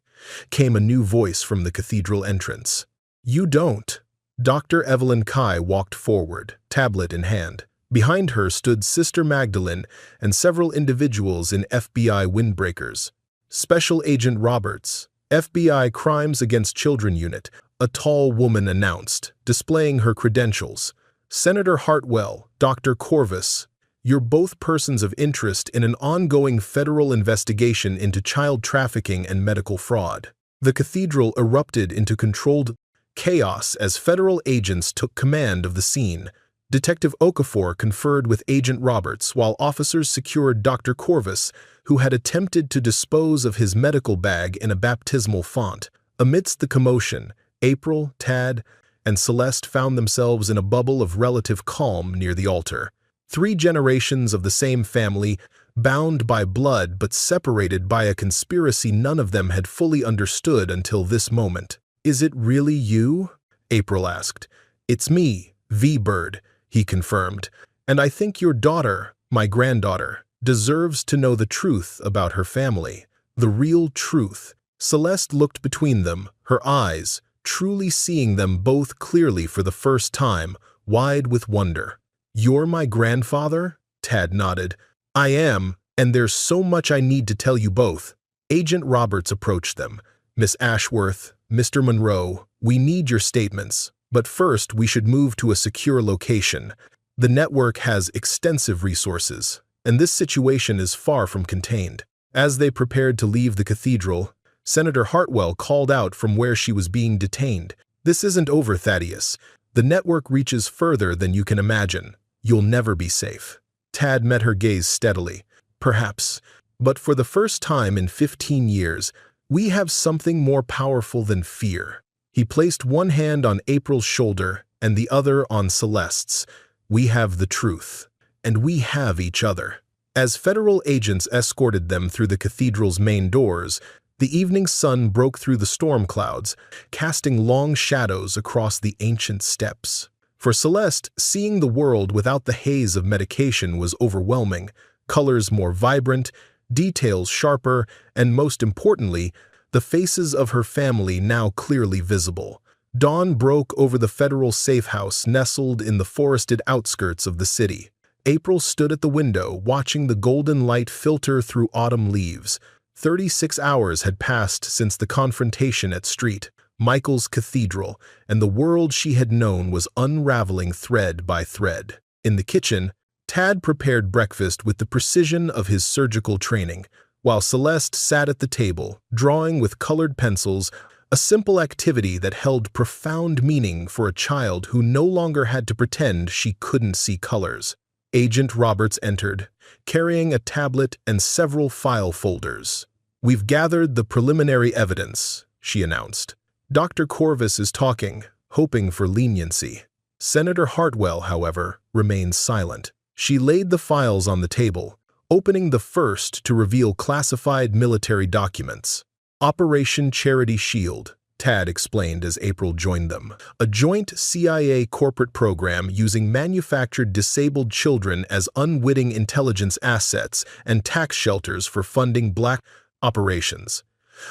came a new voice from the cathedral entrance. You don't. Dr. Evelyn Kai walked forward, tablet in hand. Behind her stood Sister Magdalene and several individuals in FBI windbreakers. Special Agent Roberts, FBI Crimes Against Children Unit, a tall woman announced, displaying her credentials. Senator Hartwell, Dr. Corvus, you're both persons of interest in an ongoing federal investigation into child trafficking and medical fraud. The cathedral erupted into controlled chaos as federal agents took command of the scene. Detective Okafor conferred with Agent Roberts while officers secured Dr. Corvus, who had attempted to dispose of his medical bag in a baptismal font. Amidst the commotion, April, Tad, and Celeste found themselves in a bubble of relative calm near the altar. 3 generations of the same family, bound by blood but separated by a conspiracy none of them had fully understood until this moment. "Is it really you?" April asked. "It's me, V-Bird," he confirmed. "And I think your daughter, my granddaughter, deserves to know the truth about her family. The real truth." Celeste looked between them, her eyes, truly seeing them both clearly for the first time, wide with wonder. "You're my grandfather?" Tad nodded. "I am, and there's so much I need to tell you both." Agent Roberts approached them. "Miss Ashworth, Mr. Monroe, we need your statements, but first we should move to a secure location. The network has extensive resources, and this situation is far from contained." As they prepared to leave the cathedral, Senator Hartwell called out from where she was being detained. "This isn't over, Thaddeus. The network reaches further than you can imagine. You'll never be safe." Tad met her gaze steadily. "Perhaps, but for the first time in 15 years, we have something more powerful than fear." He placed one hand on April's shoulder and the other on Celeste's. "We have the truth, and we have each other." As federal agents escorted them through the cathedral's main doors, the evening sun broke through the storm clouds, casting long shadows across the ancient steps. For Celeste, seeing the world without the haze of medication was overwhelming, colors more vibrant, details sharper, and most importantly, the faces of her family now clearly visible. Dawn broke over the federal safe house nestled in the forested outskirts of the city. April stood at the window, watching the golden light filter through autumn leaves. 36 hours had passed since the confrontation at St. Michael's Cathedral, and the world she had known was unraveling thread by thread. In the kitchen, Tad prepared breakfast with the precision of his surgical training, while Celeste sat at the table, drawing with colored pencils, a simple activity that held profound meaning for a child who no longer had to pretend she couldn't see colors. Agent Roberts entered, carrying a tablet and several file folders. "We've gathered the preliminary evidence," she announced. "Dr. Corvus is talking, hoping for leniency." Senator Hartwell, however, remained silent. She laid the files on the table, opening the first to reveal classified military documents. "Operation Charity Shield," Tad explained as April joined them. "A joint CIA corporate program using manufactured disabled children as unwitting intelligence assets and tax shelters for funding black operations."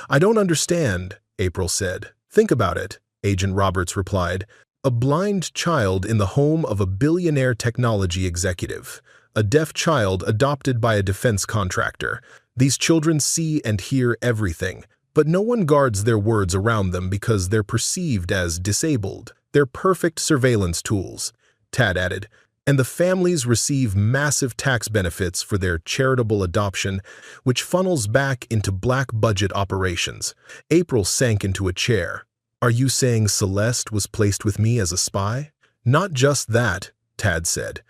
"I don't understand," April said. "Think about it," Agent Roberts replied. "A blind child in the home of a billionaire technology executive. A deaf child adopted by a defense contractor. These children see and hear everything, but no one guards their words around them because they're perceived as disabled. They're perfect surveillance tools," Tad added. "And the families receive massive tax benefits for their charitable adoption, which funnels back into black budget operations." April sank into a chair. "Are you saying Celeste was placed with me as a spy?" "Not just that," Tad said.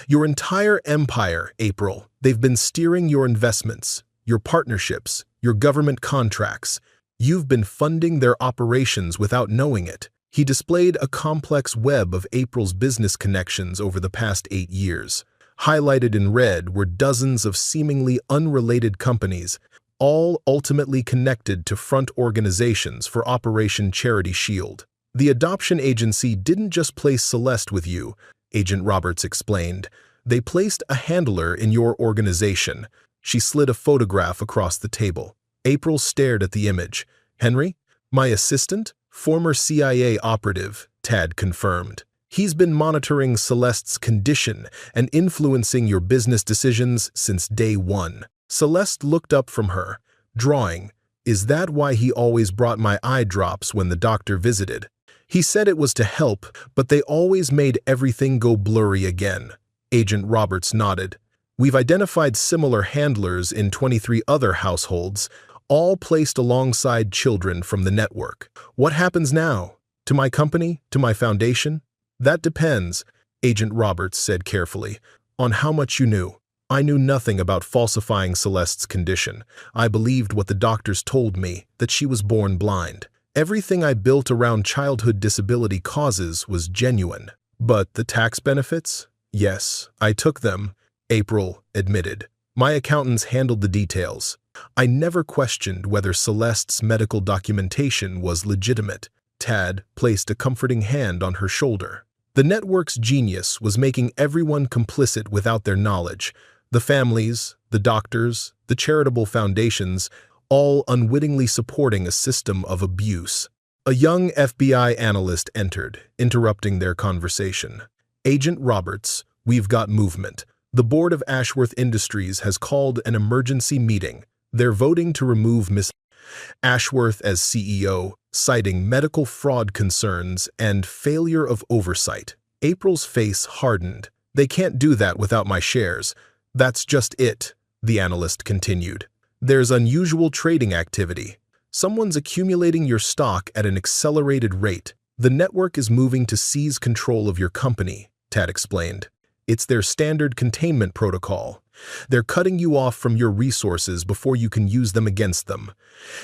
"Your entire empire, April. They've been steering your investments, your partnerships, your government contracts. You've been funding their operations without knowing it." He displayed a complex web of April's business connections over the past 8 years. Highlighted in red were dozens of seemingly unrelated companies, all ultimately connected to front organizations for Operation Charity Shield. "The adoption agency didn't just place Celeste with you," Agent Roberts explained. "They placed a handler in your organization." She slid a photograph across the table. April stared at the image. "Henry? My assistant? Former CIA operative," Tad confirmed. "He's been monitoring Celeste's condition and influencing your business decisions since day one." Celeste looked up from her, drawing. "Is that why he always brought my eye drops when the doctor visited?" "He said it was to help, but they always made everything go blurry again." Agent Roberts nodded. "We've identified similar handlers in 23 other households, all placed alongside children from the network." "What happens now? To my company? To my foundation?" "That depends," Agent Roberts said carefully, "on how much you knew. I knew nothing about falsifying Celeste's condition. I believed what the doctors told me, that she was born blind." Everything I built around childhood disability causes was genuine. But the tax benefits? Yes, I took them, April admitted. My accountants handled the details. I never questioned whether Celeste's medical documentation was legitimate. Tad placed a comforting hand on her shoulder. The network's genius was making everyone complicit without their knowledge. The families, the doctors, the charitable foundations, all unwittingly supporting a system of abuse. A young FBI analyst entered, interrupting their conversation. Agent Roberts, we've got movement. The board of Ashworth Industries has called an emergency meeting. They're voting to remove Miss Ashworth as CEO, citing medical fraud concerns and failure of oversight. April's face hardened. They can't do that without my shares. That's just it, the analyst continued. There's unusual trading activity. Someone's accumulating your stock at an accelerated rate. The network is moving to seize control of your company, Tad explained. It's their standard containment protocol. They're cutting you off from your resources before you can use them against them.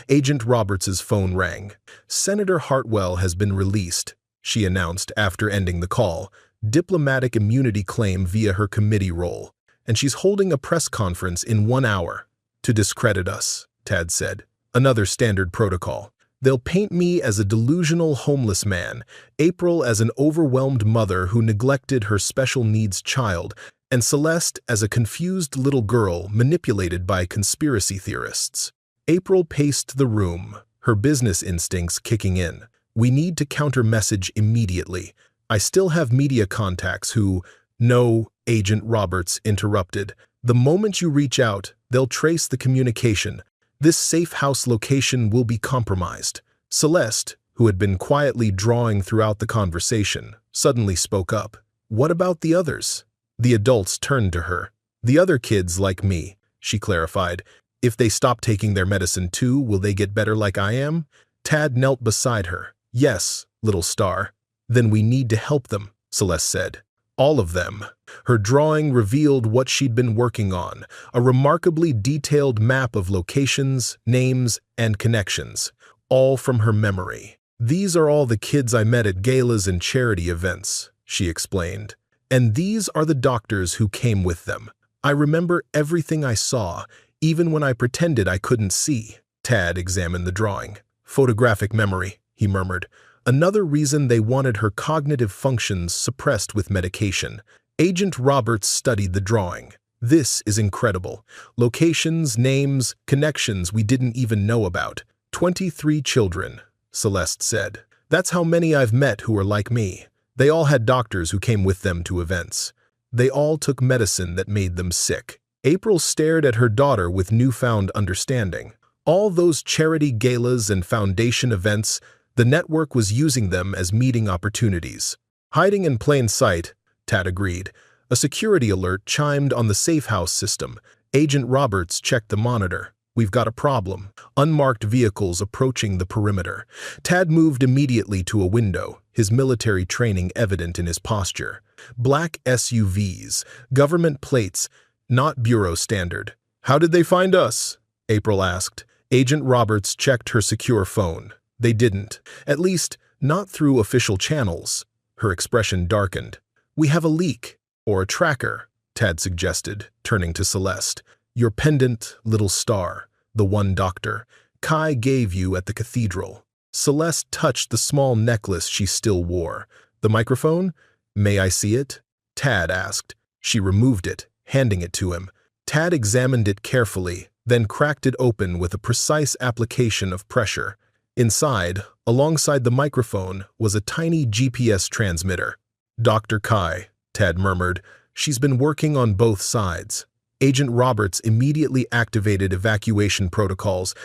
Agent Roberts's phone rang. Senator Hartwell has been released, she announced after ending the call, diplomatic immunity claim via her committee role, and she's holding a press conference in 1 hour. To discredit us, Tad said. Another standard protocol. They'll paint me as a delusional homeless man, April as an overwhelmed mother who neglected her special needs child, and Celeste as a confused little girl manipulated by conspiracy theorists. April paced the room, her business instincts kicking in. We need to counter-message immediately. I still have media contacts who— No, Agent Roberts interrupted. The moment you reach out, they'll trace the communication. This safe house location will be compromised. Celeste, who had been quietly drawing throughout the conversation, suddenly spoke up. What about the others? The adults turned to her. The other kids like me, she clarified. If they stop taking their medicine too, will they get better like I am? Tad knelt beside her. Yes, little star. Then we need to help them, Celeste said. All of them. Her drawing revealed what she'd been working on, a remarkably detailed map of locations, names, and connections, all from her memory. These are all the kids I met at galas and charity events, she explained. And these are the doctors who came with them. I remember everything I saw, even when I pretended I couldn't see. Tad examined the drawing. Photographic memory, he murmured. Another reason they wanted her cognitive functions suppressed with medication. Agent Roberts studied the drawing. This is incredible. Locations, names, connections we didn't even know about. 23 children, Celeste said. That's how many I've met who are like me. They all had doctors who came with them to events. They all took medicine that made them sick. April stared at her daughter with newfound understanding. All those charity galas and foundation events, the network was using them as meeting opportunities. Hiding in plain sight, Tad agreed. A security alert chimed on the safe house system. Agent Roberts checked the monitor. We've got a problem. Unmarked vehicles approaching the perimeter. Tad moved immediately to a window, his military training evident in his posture. Black SUVs, government plates, not bureau standard. How did they find us? April asked. Agent Roberts checked her secure phone. They didn't. At least, not through official channels. Her expression darkened. We have a leak, or a tracker, Tad suggested, turning to Celeste. Your pendant, little star, the one doctor, Kai gave you at the cathedral. Celeste touched the small necklace she still wore. The microphone? May I see it? Tad asked. She removed it, handing it to him. Tad examined it carefully, then cracked it open with a precise application of pressure. Inside, alongside the microphone, was a tiny GPS transmitter. Dr. Kai, Tad murmured. She's been working on both sides. Agent Roberts immediately activated evacuation protocols,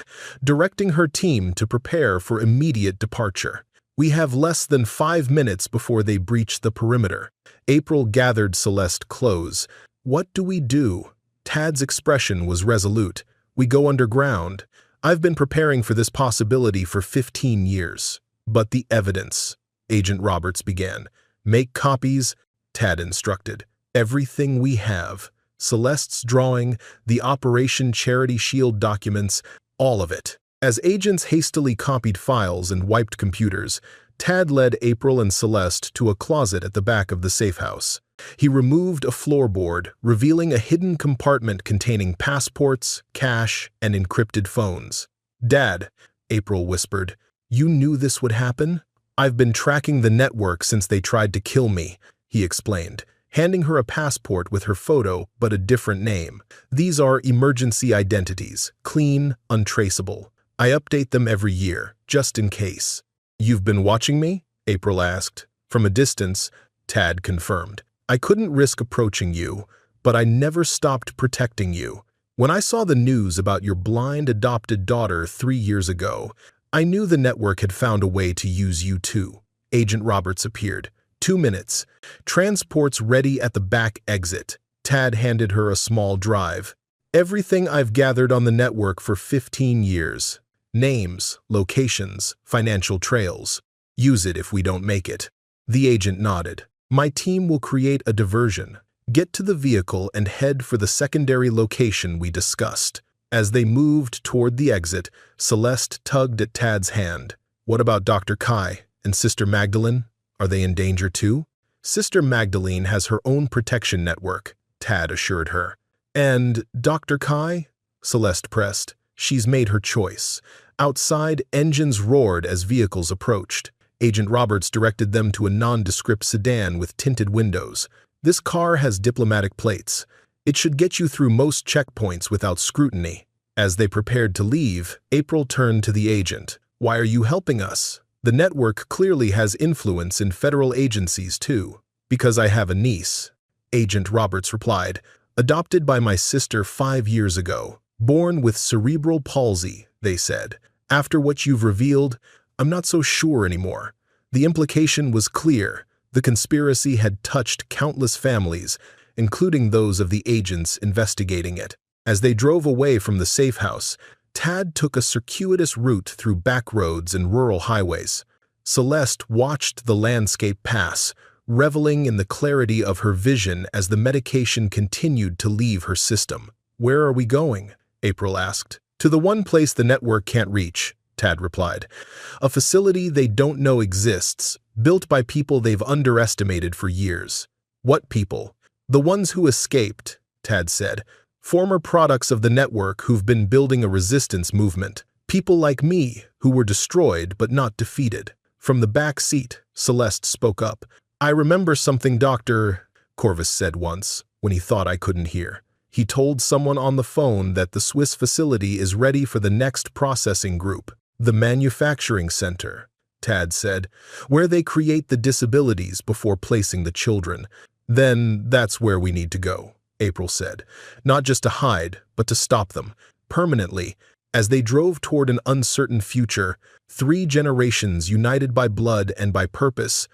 directing her team to prepare for immediate departure. We have less than 5 minutes before they breach the perimeter. April gathered Celeste close. What do we do? Tad's expression was resolute. We go underground. I've been preparing for this possibility for 15 years. But the evidence, Agent Roberts began. Make copies, Tad instructed. Everything we have. Celeste's drawing, the Operation Charity Shield documents, all of it. As agents hastily copied files and wiped computers, Tad led April and Celeste to a closet at the back of the safe house. He removed a floorboard, revealing a hidden compartment containing passports, cash, and encrypted phones. "Dad," April whispered, "you knew this would happen? I've been tracking the network since they tried to kill me," he explained, handing her a passport with her photo but a different name. "These are emergency identities, clean, untraceable. I update them every year, just in case." "You've been watching me?" April asked. "From a distance," Tad confirmed. "I couldn't risk approaching you, but I never stopped protecting you. When I saw the news about your blind adopted daughter 3 years ago, I knew the network had found a way to use you too." Agent Roberts appeared. 2 minutes. "Transport's ready at the back exit." Tad handed her a small drive. "Everything I've gathered on the network for 15 years. Names, locations, financial trails. Use it if we don't make it." The agent nodded. "My team will create a diversion. Get to the vehicle and head for the secondary location we discussed." As they moved toward the exit, Celeste tugged at Tad's hand. "What about Dr. Kai and Sister Magdalene? Are they in danger too?" "Sister Magdalene has her own protection network," Tad assured her. "And Dr. Kai?" Celeste pressed. "She's made her choice." Outside, engines roared as vehicles approached. Agent Roberts directed them to a nondescript sedan with tinted windows. "This car has diplomatic plates. It should get you through most checkpoints without scrutiny." As they prepared to leave, April turned to the agent. "Why are you helping us? The network clearly has influence in federal agencies too." "Because I have a niece," Agent Roberts replied. "Adopted by my sister 5 years ago. Born with cerebral palsy," they said. "After what you've revealed, I'm not so sure anymore." The implication was clear. The conspiracy had touched countless families, including those of the agents investigating it. As they drove away from the safe house, Tad took a circuitous route through back roads and rural highways. Celeste watched the landscape pass, reveling in the clarity of her vision as the medication continued to leave her system. "Where are we going?" April asked. "To the one place the network can't reach," Tad replied. "A facility they don't know exists, built by people they've underestimated for years." "What people?" "The ones who escaped," Tad said. "Former products of the network who've been building a resistance movement. People like me, who were destroyed but not defeated." From the back seat, Celeste spoke up. "I remember something Dr. Corvus said once, when he thought I couldn't hear. He told someone on the phone that the Swiss facility is ready for the next processing group. The manufacturing center," Tad said, "where they create the disabilities before placing the children." "Then that's where we need to go," April said. "Not just to hide, but to stop them, permanently." As they drove toward an uncertain future, 3 generations united by blood and by purpose,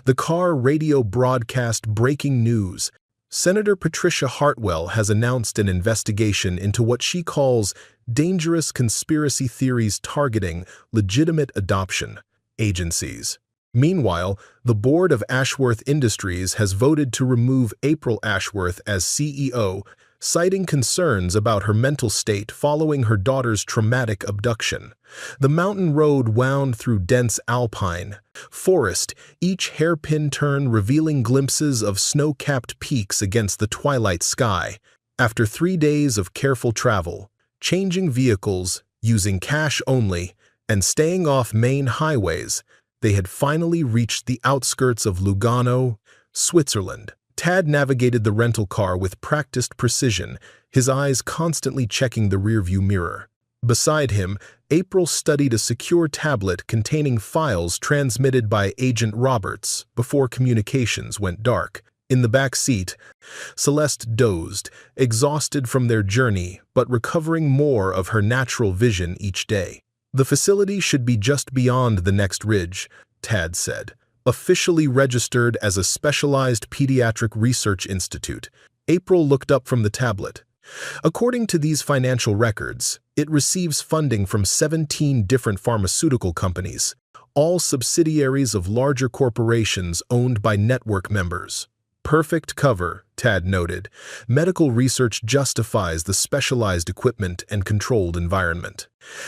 the car radio broadcast breaking news. Senator Patricia Hartwell has announced an investigation into what she calls dangerous conspiracy theories targeting legitimate adoption agencies. Meanwhile, the board of Ashworth Industries has voted to remove April Ashworth as CEO, citing concerns about her mental state following her daughter's traumatic abduction. The mountain road wound through dense alpine forest, each hairpin turn revealing glimpses of snow-capped peaks against the twilight sky. After 3 days of careful travel, changing vehicles, using cash only, and staying off main highways, they had finally reached the outskirts of Lugano, Switzerland. Tad navigated the rental car with practiced precision, his eyes constantly checking the rearview mirror. Beside him, April studied a secure tablet containing files transmitted by Agent Roberts before communications went dark. In the back seat, Celeste dozed, exhausted from their journey but recovering more of her natural vision each day. "The facility should be just beyond the next ridge," Tad said. "Officially registered as a specialized pediatric research institute." April looked up from the tablet. "According to these financial records, it receives funding from 17 different pharmaceutical companies, all subsidiaries of larger corporations owned by network members." "Perfect cover," Tad noted. Medical research justifies the specialized equipment and controlled environment.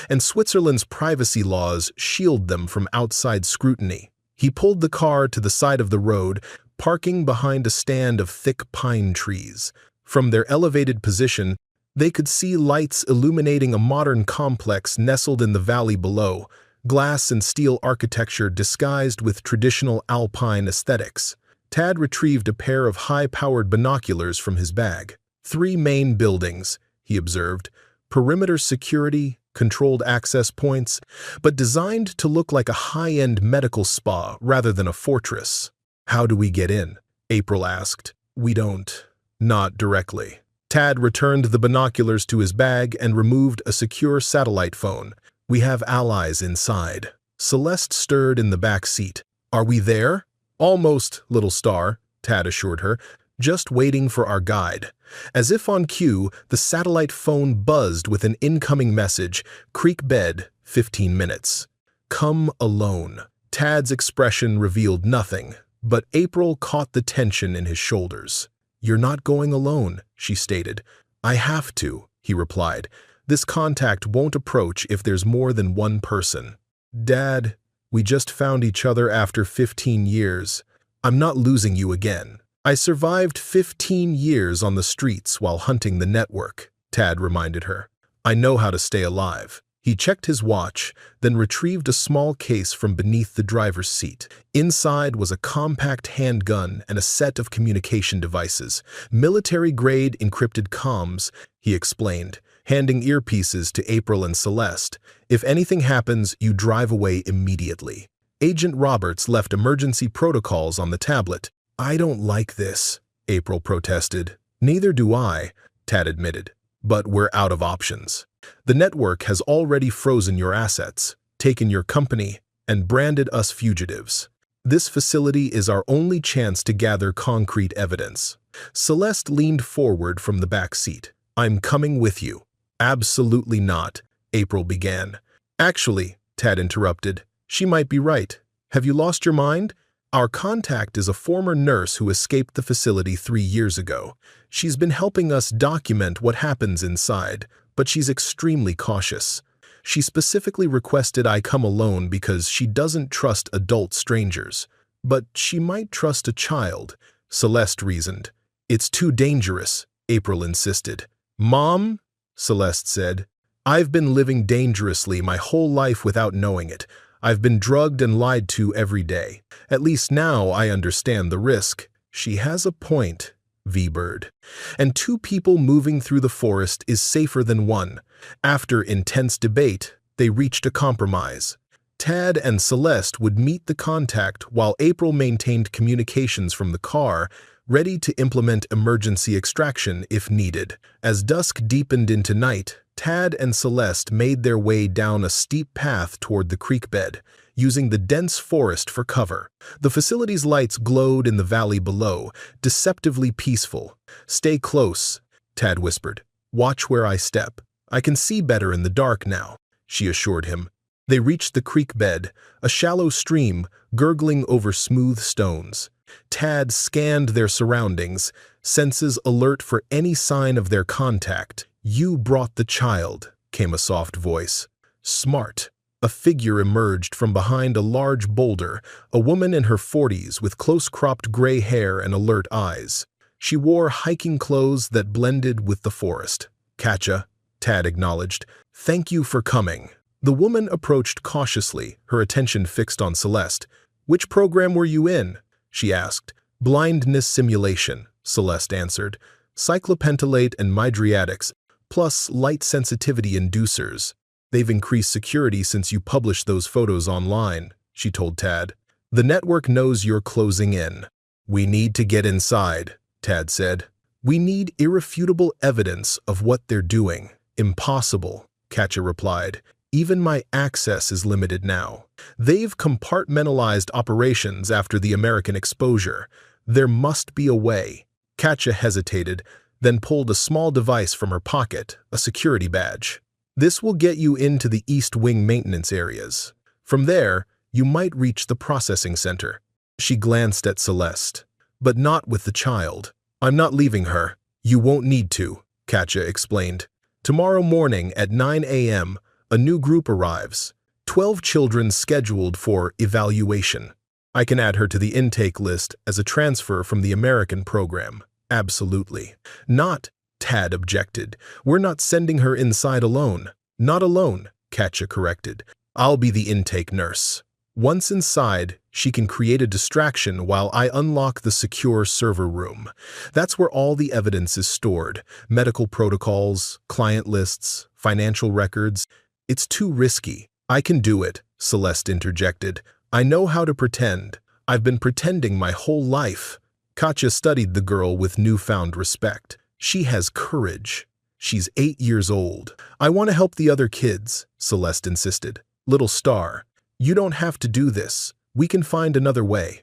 And Switzerland's privacy laws shield them from outside scrutiny. He pulled the car to the side of the road, parking behind a stand of thick pine trees. From their elevated position, they could see lights illuminating a modern complex nestled in the valley below, glass and steel architecture disguised with traditional alpine aesthetics. Tad retrieved a pair of high-powered binoculars from his bag. 3 main buildings, he observed, perimeter security, controlled access points, but designed to look like a high-end medical spa rather than a fortress. "How do we get in?" April asked. "We don't. Not directly." Tad returned the binoculars to his bag and removed a secure satellite phone. "We have allies inside." Celeste stirred in the back seat. "Are we there?" "Almost, little star," Tad assured her, "just waiting for our guide." As if on cue, the satellite phone buzzed with an incoming message, "Creek bed, 15 minutes. Come alone." Tad's expression revealed nothing, but April caught the tension in his shoulders. "You're not going alone," she stated. "I have to," he replied. "This contact won't approach if there's more than one person." "Dad, we just found each other after 15 years. I'm not losing you again." "I survived 15 years on the streets while hunting the network," Tad reminded her. "I know how to stay alive." He checked his watch, then retrieved a small case from beneath the driver's seat. Inside was a compact handgun and a set of communication devices. "Military-grade encrypted comms," he explained, handing earpieces to April and Celeste. "If anything happens, you drive away immediately." Agent Roberts left emergency protocols on the tablet. "I don't like this," April protested. "Neither do I," Tad admitted. "But we're out of options. The network has already frozen your assets, taken your company, and branded us fugitives. This facility is our only chance to gather concrete evidence." Celeste leaned forward from the back seat. "I'm coming with you." "Absolutely not," April began. "Actually," Tad interrupted, "she might be right. Have you lost your mind? Our contact is a former nurse who escaped the facility 3 years ago. She's been helping us document what happens inside, but she's extremely cautious. She specifically requested I come alone because she doesn't trust adult strangers. But she might trust a child," Celeste reasoned. "It's too dangerous," April insisted. "Mom," Celeste said, "I've been living dangerously my whole life without knowing it. I've been drugged and lied to every day. At least now I understand the risk." "She has a point," V-Bird. "And 2 people moving through the forest is safer than 1. After intense debate, they reached a compromise. Tad and Celeste would meet the contact while April maintained communications from the car, ready to implement emergency extraction if needed. As dusk deepened into night, Tad and Celeste made their way down a steep path toward the creek bed, using the dense forest for cover. The facility's lights glowed in the valley below, deceptively peaceful. "Stay close," Tad whispered. "Watch where I step. I can see better in the dark now," she assured him. They reached the creek bed, a shallow stream gurgling over smooth stones. Tad scanned their surroundings, senses alert for any sign of their contact. "You brought the child," came a soft voice. "Smart." A figure emerged from behind a large boulder, a woman in her 40s with close-cropped gray hair and alert eyes. She wore hiking clothes that blended with the forest. "Katja," Tad acknowledged. "Thank you for coming." The woman approached cautiously, her attention fixed on Celeste. "Which program were you in?" she asked. "Blindness simulation," Celeste answered. "Cyclopentolate and mydriatics, plus light sensitivity inducers. They've increased security since you published those photos online," she told Tad. "The network knows you're closing in." "We need to get inside," Tad said. "We need irrefutable evidence of what they're doing." "Impossible," Katja replied. "Even my access is limited now. They've compartmentalized operations after the American exposure. There must be a way." Katja hesitated, then pulled a small device from her pocket, a security badge. "This will get you into the East Wing maintenance areas. From there, you might reach the processing center." She glanced at Celeste. "But not with the child." I'm not leaving her. You won't need to, Katja explained. Tomorrow morning at 9 a.m., a new group arrives. 12 children scheduled for evaluation. I can add her to the intake list as a transfer from the American program. Absolutely. Not, Tad objected. We're not sending her inside alone. Not alone, Katja corrected. I'll be the intake nurse. Once inside, she can create a distraction while I unlock the secure server room. That's where all the evidence is stored. Medical protocols, client lists, financial records. It's too risky. I can do it, Celeste interjected. I know how to pretend. I've been pretending my whole life. Katja studied the girl with newfound respect. She has courage. She's 8 years old. I want to help the other kids, Celeste insisted. Little star, you don't have to do this. We can find another way.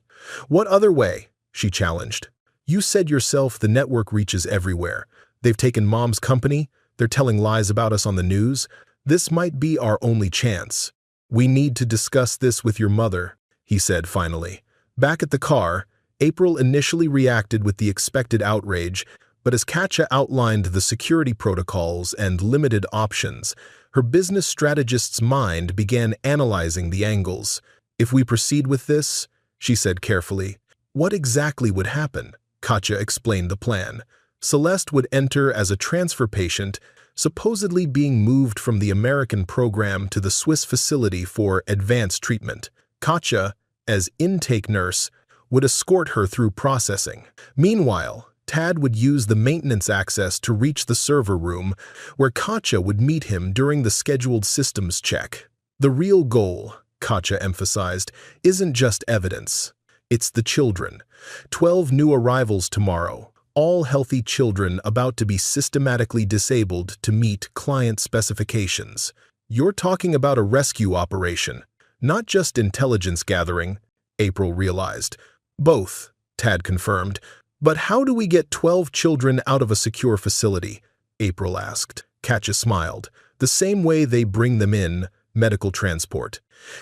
What other way? She challenged. You said yourself the network reaches everywhere. They've taken Mom's company. They're telling lies about us on the news. This might be our only chance. We need to discuss this with your mother, he said finally. Back at the car, April initially reacted with the expected outrage, but as Katja outlined the security protocols and limited options, her business strategist's mind began analyzing the angles. If we proceed with this, she said carefully, what exactly would happen? Katja explained the plan. Celeste would enter as a transfer patient, supposedly being moved from the American program to the Swiss facility for advanced treatment. Katja, as intake nurse, would escort her through processing. Meanwhile, Tad would use the maintenance access to reach the server room, where Katja would meet him during the scheduled systems check. The real goal, Katja emphasized, isn't just evidence. It's the children. 12 new arrivals tomorrow, all healthy children about to be systematically disabled to meet client specifications. You're talking about a rescue operation, not just intelligence gathering, April realized. Both, Tad confirmed. But how do we get 12 children out of a secure facility? April asked. Katja smiled. The same way they bring them in, medical transport.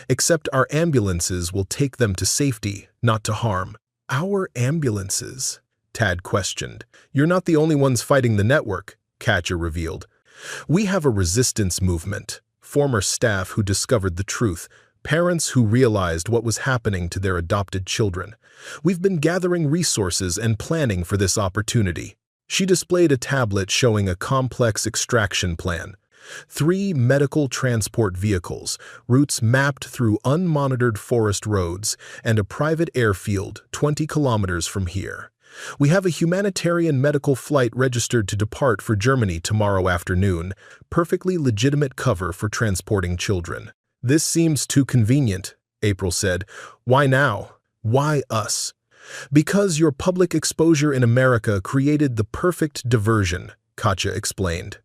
Except our ambulances will take them to safety, not to harm. Our ambulances? Tad questioned. You're not the only ones fighting the network, Katja revealed. We have a resistance movement, former staff who discovered the truth, parents who realized what was happening to their adopted children. We've been gathering resources and planning for this opportunity. She displayed a tablet showing a complex extraction plan. 3 medical transport vehicles, routes mapped through unmonitored forest roads, and a private airfield 20 kilometers from here. We have a humanitarian medical flight registered to depart for Germany tomorrow afternoon, perfectly legitimate cover for transporting children. This seems too convenient, April said. Why now? Why us? Because your public exposure in America created the perfect diversion, Katja explained.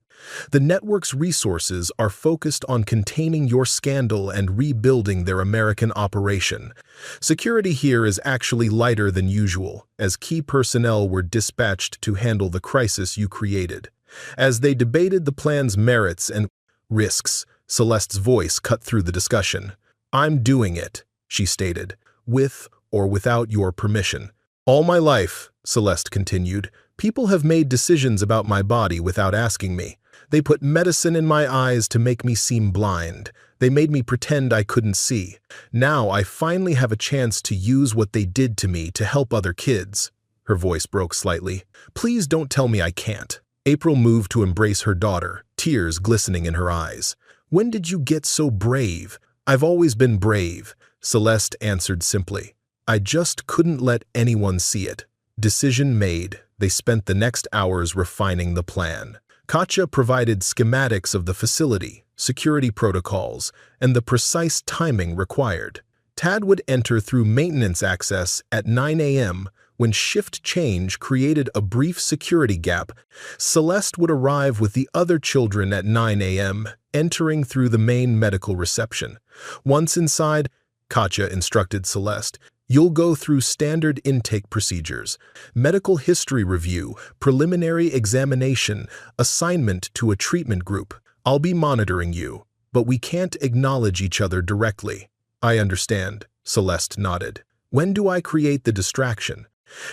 The network's resources are focused on containing your scandal and rebuilding their American operation. Security here is actually lighter than usual, as key personnel were dispatched to handle the crisis you created. As they debated the plan's merits and risks, Celeste's voice cut through the discussion. I'm doing it, she stated, with or without your permission. All my life, Celeste continued, people have made decisions about my body without asking me. They put medicine in my eyes to make me seem blind. They made me pretend I couldn't see. Now I finally have a chance to use what they did to me to help other kids. Her voice broke slightly. Please don't tell me I can't. April moved to embrace her daughter, tears glistening in her eyes. When did you get so brave? I've always been brave, Celeste answered simply. I just couldn't let anyone see it. Decision made. They spent the next hours refining the plan. Katja provided schematics of the facility, security protocols, and the precise timing required. Tad would enter through maintenance access at 9 a.m. When shift change created a brief security gap. Celeste would arrive with the other children at 9 a.m., entering through the main medical reception. Once inside, Katja instructed Celeste, you'll go through standard intake procedures, medical history review, preliminary examination, assignment to a treatment group. I'll be monitoring you, but we can't acknowledge each other directly. I understand, Celeste nodded. When do I create the distraction?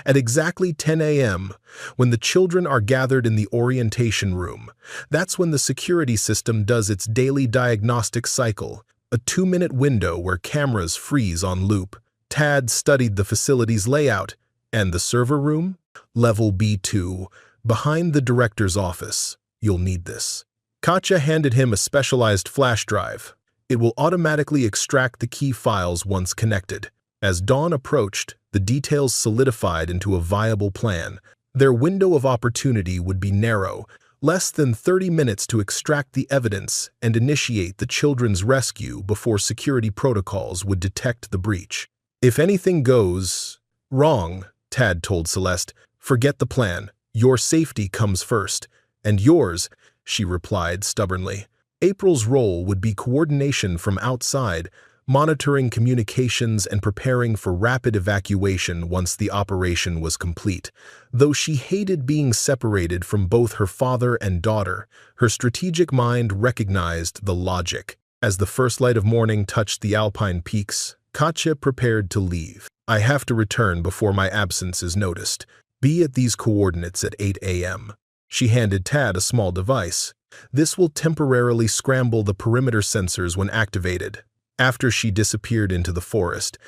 At exactly 10 a.m., when the children are gathered in the orientation room, that's when the security system does its daily diagnostic cycle, a 2-minute window where cameras freeze on loop. Tad studied the facility's layout. And the server room? Level B2, behind the director's office. You'll need this. Katja handed him a specialized flash drive. It will automatically extract the key files once connected. As dawn approached, the details solidified into a viable plan. Their window of opportunity would be narrow, less than 30 minutes to extract the evidence and initiate the children's rescue before security protocols would detect the breach. If anything goes wrong, Tad told Celeste, forget the plan. Your safety comes first. And yours, she replied stubbornly. April's role would be coordination from outside, monitoring communications and preparing for rapid evacuation once the operation was complete. Though she hated being separated from both her father and daughter, her strategic mind recognized the logic. As the first light of morning touched the alpine peaks, Katja prepared to leave. I have to return before my absence is noticed. Be at these coordinates at 8 a.m. She handed Tad a small device. This will temporarily scramble the perimeter sensors when activated. After she disappeared into the forest,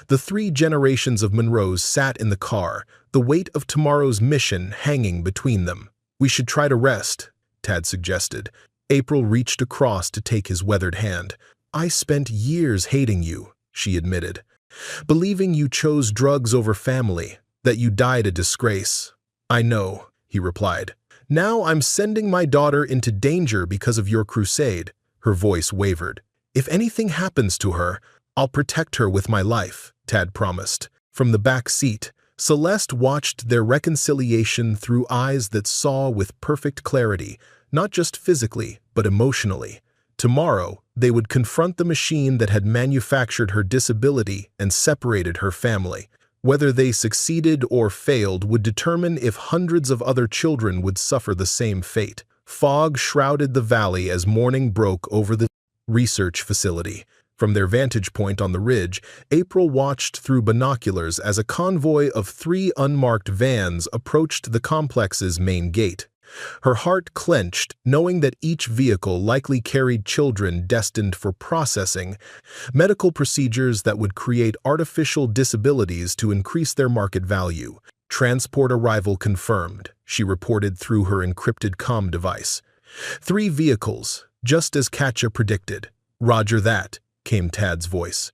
the 3 generations of Monroes sat in the car, the weight of tomorrow's mission hanging between them. We should try to rest, Tad suggested. April reached across to take his weathered hand. I spent years hating you, she admitted. Believing you chose drugs over family, that you died a disgrace. I know, he replied. Now I'm sending my daughter into danger because of your crusade. Her voice wavered. If anything happens to her, I'll protect her with my life, Tad promised. From the back seat, Celeste watched their reconciliation through eyes that saw with perfect clarity, not just physically, but emotionally. Tomorrow, they would confront the machine that had manufactured her disability and separated her family. Whether they succeeded or failed would determine if hundreds of other children would suffer the same fate. Fog shrouded the valley as morning broke over the research facility. From their vantage point on the ridge, April watched through binoculars as a convoy of 3 unmarked vans approached the complex's main gate. Her heart clenched, knowing that each vehicle likely carried children destined for processing, medical procedures that would create artificial disabilities to increase their market value. Transport arrival confirmed, she reported through her encrypted comm device. 3 vehicles, just as Katja predicted. Roger that, came Tad's voice.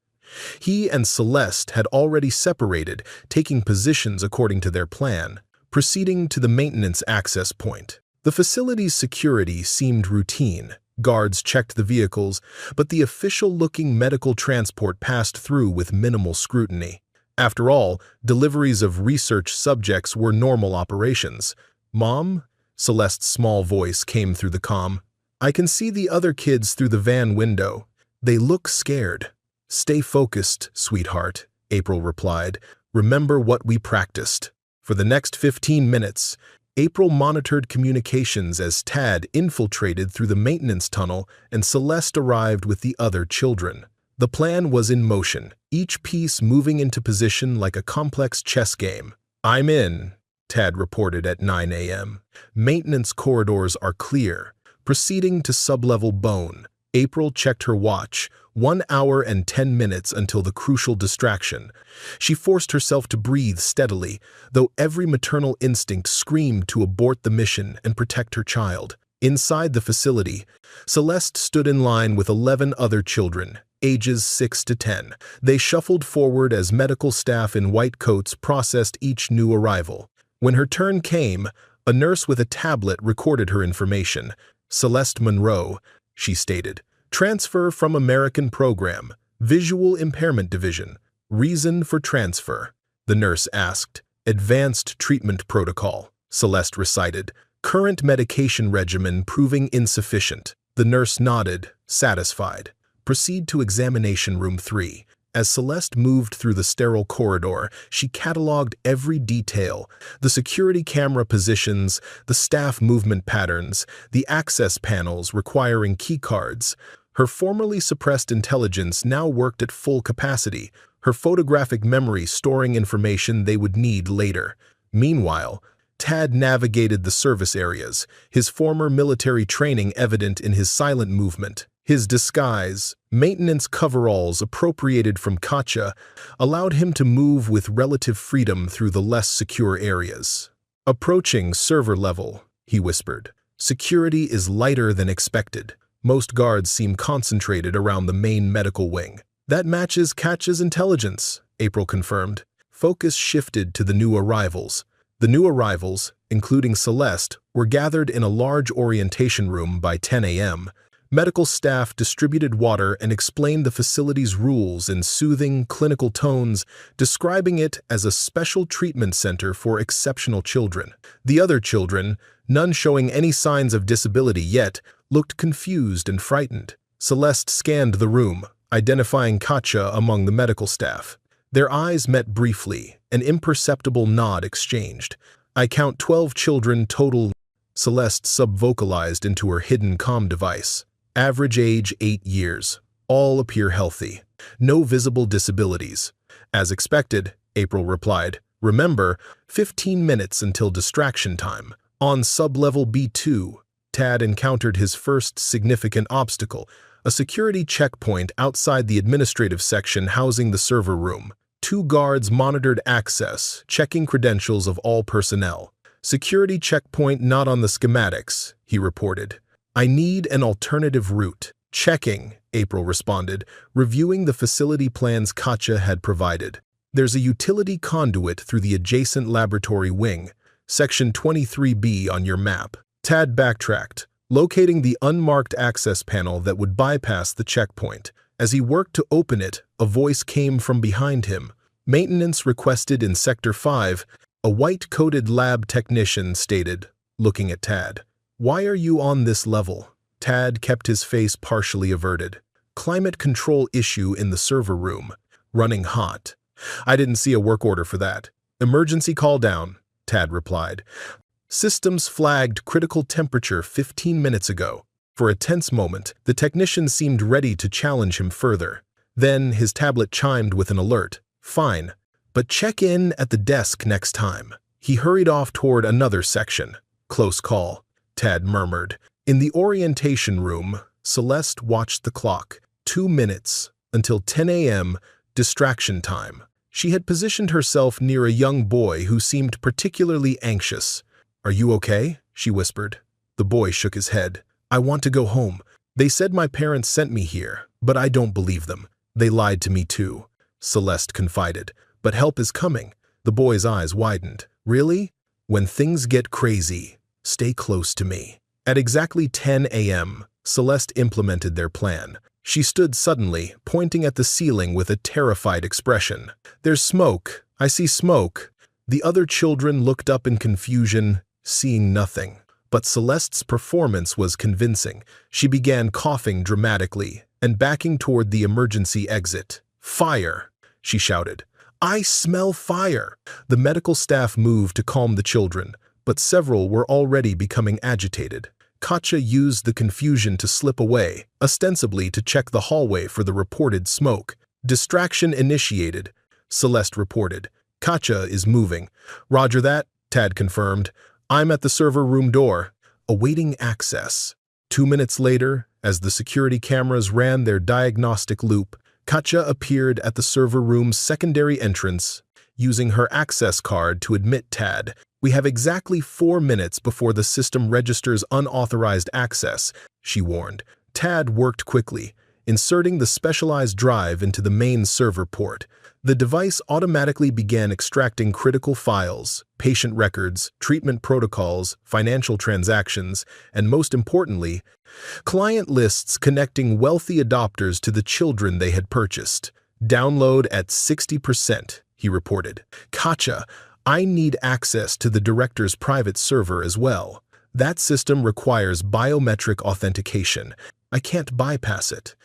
He and Celeste had already separated, taking positions according to their plan. Proceeding to the maintenance access point. The facility's security seemed routine. Guards checked the vehicles, but the official-looking medical transport passed through with minimal scrutiny. After all, deliveries of research subjects were normal operations. Mom? Celeste's small voice came through the comm. I can see the other kids through the van window. They look scared. Stay focused, sweetheart, April replied. Remember what we practiced. For the next 15 minutes, April monitored communications as Tad infiltrated through the maintenance tunnel and Celeste arrived with the other children. The plan was in motion, each piece moving into position like a complex chess game. I'm in, Tad reported at 9 a.m. Maintenance corridors are clear. Proceeding to sublevel bone, April checked her watch. 1 hour and 10 minutes until the crucial distraction. She forced herself to breathe steadily, though every maternal instinct screamed to abort the mission and protect her child. Inside the facility, Celeste stood in line with 11 other children, ages 6 to 10. They shuffled forward as medical staff in white coats processed each new arrival. When her turn came, a nurse with a tablet recorded her information. Celeste Monroe, she stated. Transfer from American Program, Visual Impairment Division. Reason for transfer, the nurse asked. Advanced treatment protocol, Celeste recited. Current medication regimen proving insufficient. The nurse nodded, satisfied. Proceed to examination room 3. As Celeste moved through the sterile corridor, she cataloged every detail, the security camera positions, the staff movement patterns, the access panels requiring keycards. Her formerly suppressed intelligence now worked at full capacity, her photographic memory storing information they would need later. Meanwhile, Tad navigated the service areas, his former military training evident in his silent movement. His disguise, maintenance coveralls appropriated from Katja, allowed him to move with relative freedom through the less secure areas. "Approaching server level," he whispered. "Security is lighter than expected. Most guards seem concentrated around the main medical wing." "That matches Katja's intelligence," April confirmed. Focus shifted to the new arrivals. The new arrivals, including Celeste, were gathered in a large orientation room by 10 a.m. Medical staff distributed water and explained the facility's rules in soothing, clinical tones, describing it as a special treatment center for exceptional children. The other children, none showing any signs of disability yet, looked confused and frightened. Celeste scanned the room, identifying Katja among the medical staff. Their eyes met briefly, an imperceptible nod exchanged. "I count 12 children total," Celeste sub-vocalized into her hidden comm device. "Average age 8 years. All appear healthy. No visible disabilities." "As expected," April replied. "Remember, 15 minutes until distraction time." On sub-level B2, Tad encountered his first significant obstacle, a security checkpoint outside the administrative section housing the server room. 2 guards monitored access, checking credentials of all personnel. "Security checkpoint not on the schematics," he reported. "I need an alternative route." "Checking," April responded, reviewing the facility plans Katja had provided. "There's a utility conduit through the adjacent laboratory wing, section 23B on your map." Tad backtracked, locating the unmarked access panel that would bypass the checkpoint. As he worked to open it, a voice came from behind him. "Maintenance requested in Sector 5, a white-coated lab technician stated, looking at Tad. "Why are you on this level?" Tad kept his face partially averted. "Climate control issue in the server room. Running hot." "I didn't see a work order for that." "Emergency call down," Tad replied. "Systems flagged critical temperature 15 minutes ago." For a tense moment, the technician seemed ready to challenge him further. Then his tablet chimed with an alert. "Fine, but check in at the desk next time." He hurried off toward another section. "Close call," Tad murmured. In the orientation room, Celeste watched the clock. 2 minutes until 10 a.m., distraction time. She had positioned herself near a young boy who seemed particularly anxious. "Are you okay?" she whispered. The boy shook his head. "I want to go home. They said my parents sent me here, but I don't believe them. They lied to me too," Celeste confided. "But help is coming." The boy's eyes widened. "Really? When things get crazy, stay close to me." At exactly 10 a.m., Celeste implemented their plan. She stood suddenly, pointing at the ceiling with a terrified expression. "There's smoke. I see smoke." The other children looked up in confusion, seeing nothing. But Celeste's performance was convincing. She began coughing dramatically and backing toward the emergency exit. "Fire!" she shouted. "I smell fire!" The medical staff moved to calm the children, but several were already becoming agitated. Katja used the confusion to slip away, ostensibly to check the hallway for the reported smoke. "Distraction initiated," Celeste reported. "Katja is moving." "Roger that," Tad confirmed. "I'm at the server room door, awaiting access." 2 minutes later, as the security cameras ran their diagnostic loop, Katja appeared at the server room's secondary entrance, using her access card to admit Tad. "We have exactly 4 minutes before the system registers unauthorized access," she warned. Tad worked quickly, inserting the specialized drive into the main server port. The device automatically began extracting critical files, patient records, treatment protocols, financial transactions, and most importantly, client lists connecting wealthy adopters to the children they had purchased. "Download at 60%, he reported. "Katja, I need access to the director's private server as well. That system requires biometric authentication. I can't bypass it."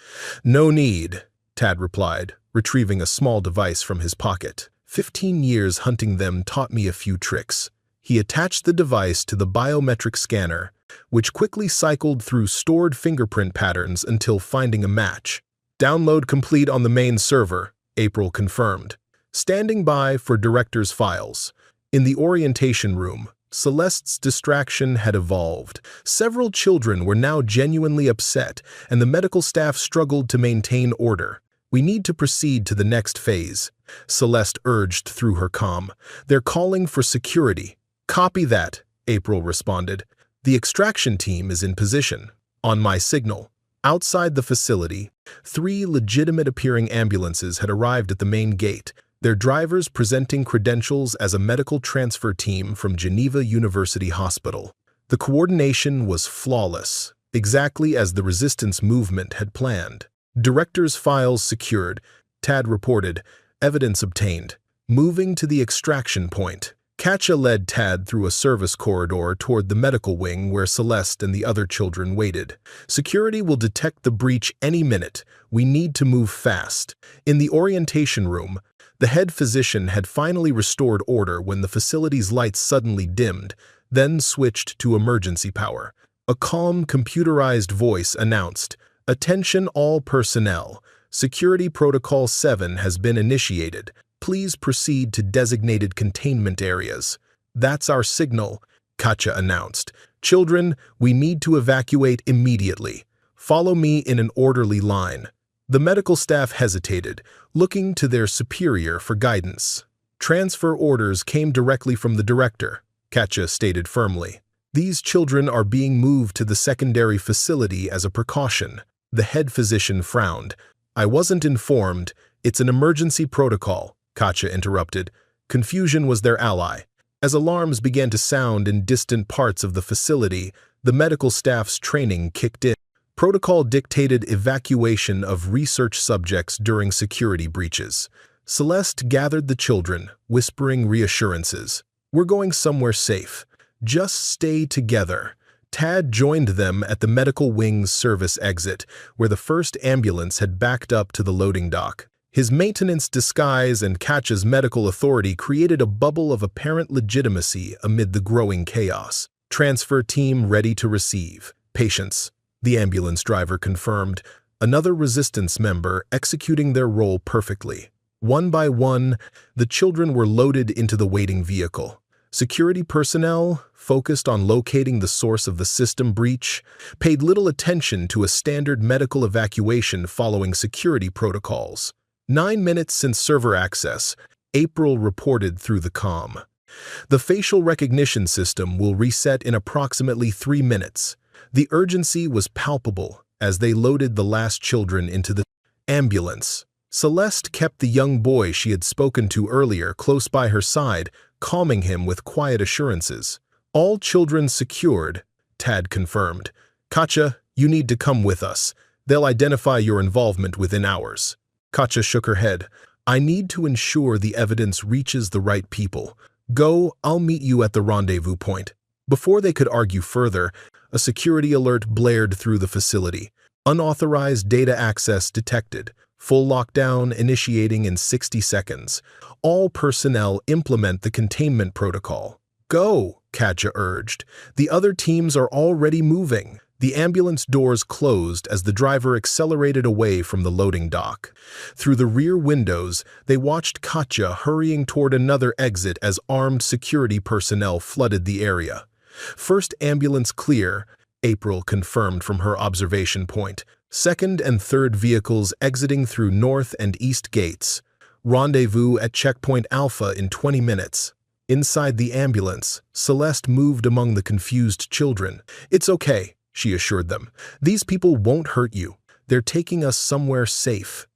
"No need," Tad replied, retrieving a small device from his pocket. 15 years hunting them taught me a few tricks." He attached the device to the biometric scanner, which quickly cycled through stored fingerprint patterns until finding a match. "Download complete on the main server," April confirmed. Standing by for director's files. In the orientation room, Celeste's distraction had evolved. Several children were now genuinely upset, and the medical staff struggled to maintain order. We need to proceed to the next phase, Celeste urged through her comm. They're calling for security. Copy that, April responded. The extraction team is in position. On my signal. Outside the facility, 3 legitimate-appearing ambulances had arrived at the main gate, their drivers presenting credentials as a medical transfer team from Geneva University Hospital. The coordination was flawless, exactly as the resistance movement had planned. Director's files secured, Tad reported, evidence obtained. Moving to the extraction point, Katja led Tad through a service corridor toward the medical wing where Celeste and the other children waited. Security will detect the breach any minute. We need to move fast. In the orientation room, the head physician had finally restored order when the facility's lights suddenly dimmed, then switched to emergency power. A calm, computerized voice announced, "Attention all personnel. Security Protocol 7 has been initiated. Please proceed to designated containment areas." "That's our signal," Katja announced. "Children, we need to evacuate immediately. Follow me in an orderly line." The medical staff hesitated, looking to their superior for guidance. "Transfer orders came directly from the director," Katja stated firmly. "These children are being moved to the secondary facility as a precaution." The head physician frowned. "I wasn't informed. It's an emergency protocol," Katja interrupted. Confusion was their ally. As alarms began to sound in distant parts of the facility, the medical staff's training kicked in. Protocol dictated evacuation of research subjects during security breaches. Celeste gathered the children, whispering reassurances. "We're going somewhere safe. Just stay together." Tad joined them at the medical wing's service exit, where the first ambulance had backed up to the loading dock. His maintenance disguise and Katja's medical authority created a bubble of apparent legitimacy amid the growing chaos. "Transfer team ready to receive. Patience," the ambulance driver confirmed, another resistance member executing their role perfectly. One by one, the children were loaded into the waiting vehicle. Security personnel, focused on locating the source of the system breach, paid little attention to a standard medical evacuation following security protocols. 9 minutes since server access, April reported through the comm. The facial recognition system will reset in approximately 3 minutes. The urgency was palpable as they loaded the last children into the ambulance. Celeste kept the young boy she had spoken to earlier close by her side, calming him with quiet assurances. "All children secured," Tad confirmed. "Katja, you need to come with us. They'll identify your involvement within hours." Katja shook her head. "I need to ensure the evidence reaches the right people. Go, I'll meet you at the rendezvous point." Before they could argue further, a security alert blared through the facility. Unauthorized data access detected. Full lockdown initiating in 60 seconds. All personnel implement the containment protocol. "Go," Katja urged. "The other teams are already moving." The ambulance doors closed as the driver accelerated away from the loading dock. Through the rear windows, they watched Katja hurrying toward another exit as armed security personnel flooded the area. "First ambulance clear," April confirmed from her observation point. "Second and third vehicles exiting through north and east gates. Rendezvous at checkpoint Alpha in 20 minutes. Inside the ambulance, Celeste moved among the confused children. "It's okay," she assured them. "These people won't hurt you. They're taking us somewhere safe."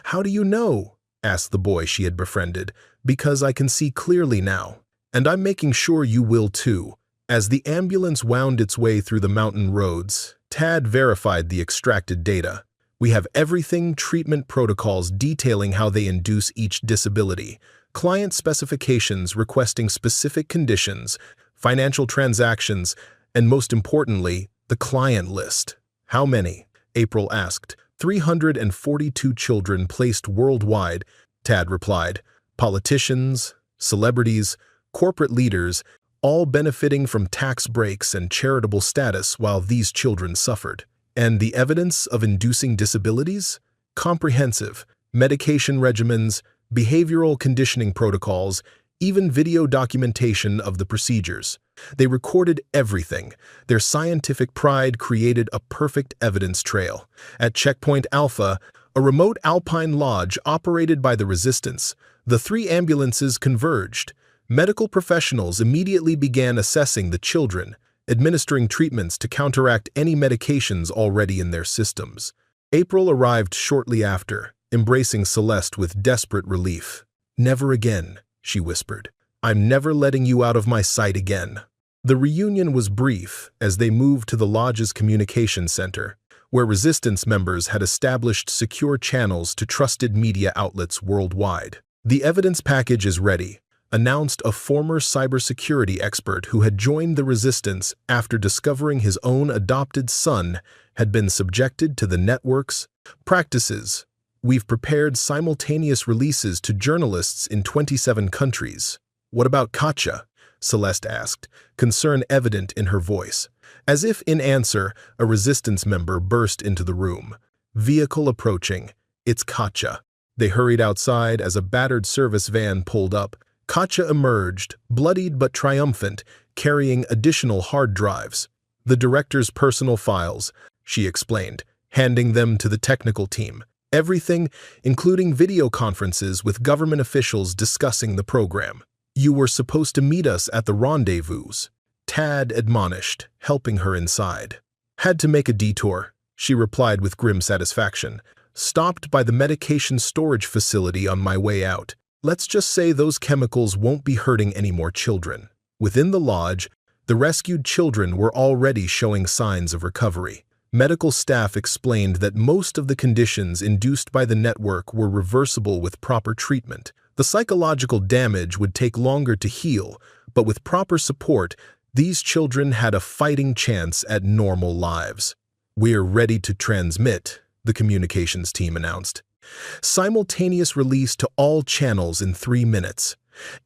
"How do you know?" asked the boy she had befriended. "Because I can see clearly now. And I'm making sure you will too." As the ambulance wound its way through the mountain roads, Tad verified the extracted data. "We have everything, treatment protocols detailing how they induce each disability, client specifications requesting specific conditions, financial transactions, and most importantly, the client list." "How many?" April asked. 342 children placed worldwide," Tad replied. "Politicians, celebrities, corporate leaders, all benefiting from tax breaks and charitable status while these children suffered. And the evidence of inducing disabilities? Comprehensive. medication regimens, behavioral conditioning protocols, even video documentation of the procedures. They recorded everything. Their scientific pride created a perfect evidence trail. At Checkpoint Alpha, a remote alpine lodge operated by the Resistance, the three ambulances converged. Medical professionals immediately began assessing the children, administering treatments to counteract any medications already in their systems. April arrived shortly after, embracing Celeste with desperate relief. "Never again," she whispered. "I'm never letting you out of my sight again." The reunion was brief as they moved to the lodge's communication center, where Resistance members had established secure channels to trusted media outlets worldwide. "The evidence package is ready," announced a former cybersecurity expert who had joined the Resistance after discovering his own adopted son had been subjected to the network's practices. "We've prepared simultaneous releases to journalists in 27 countries. What about Katja?" Celeste asked, concern evident in her voice. As if in answer, a Resistance member burst into the room. "Vehicle approaching. It's Katja." They hurried outside as a battered service van pulled up. Katja emerged, bloodied but triumphant, carrying additional hard drives. "The director's personal files," she explained, handing them to the technical team. "Everything, including video conferences with government officials discussing the program. You were supposed to meet us at the rendezvous," Tad admonished, helping her inside. "Had to make a detour," she replied with grim satisfaction. "Stopped by the medication storage facility on my way out. Let's just say those chemicals won't be hurting any more children." Within the lodge, the rescued children were already showing signs of recovery. Medical staff explained that most of the conditions induced by the network were reversible with proper treatment. The psychological damage would take longer to heal, but with proper support, these children had a fighting chance at normal lives. "We're ready to transmit," the communications team announced. Simultaneous release to all channels in 3 minutes.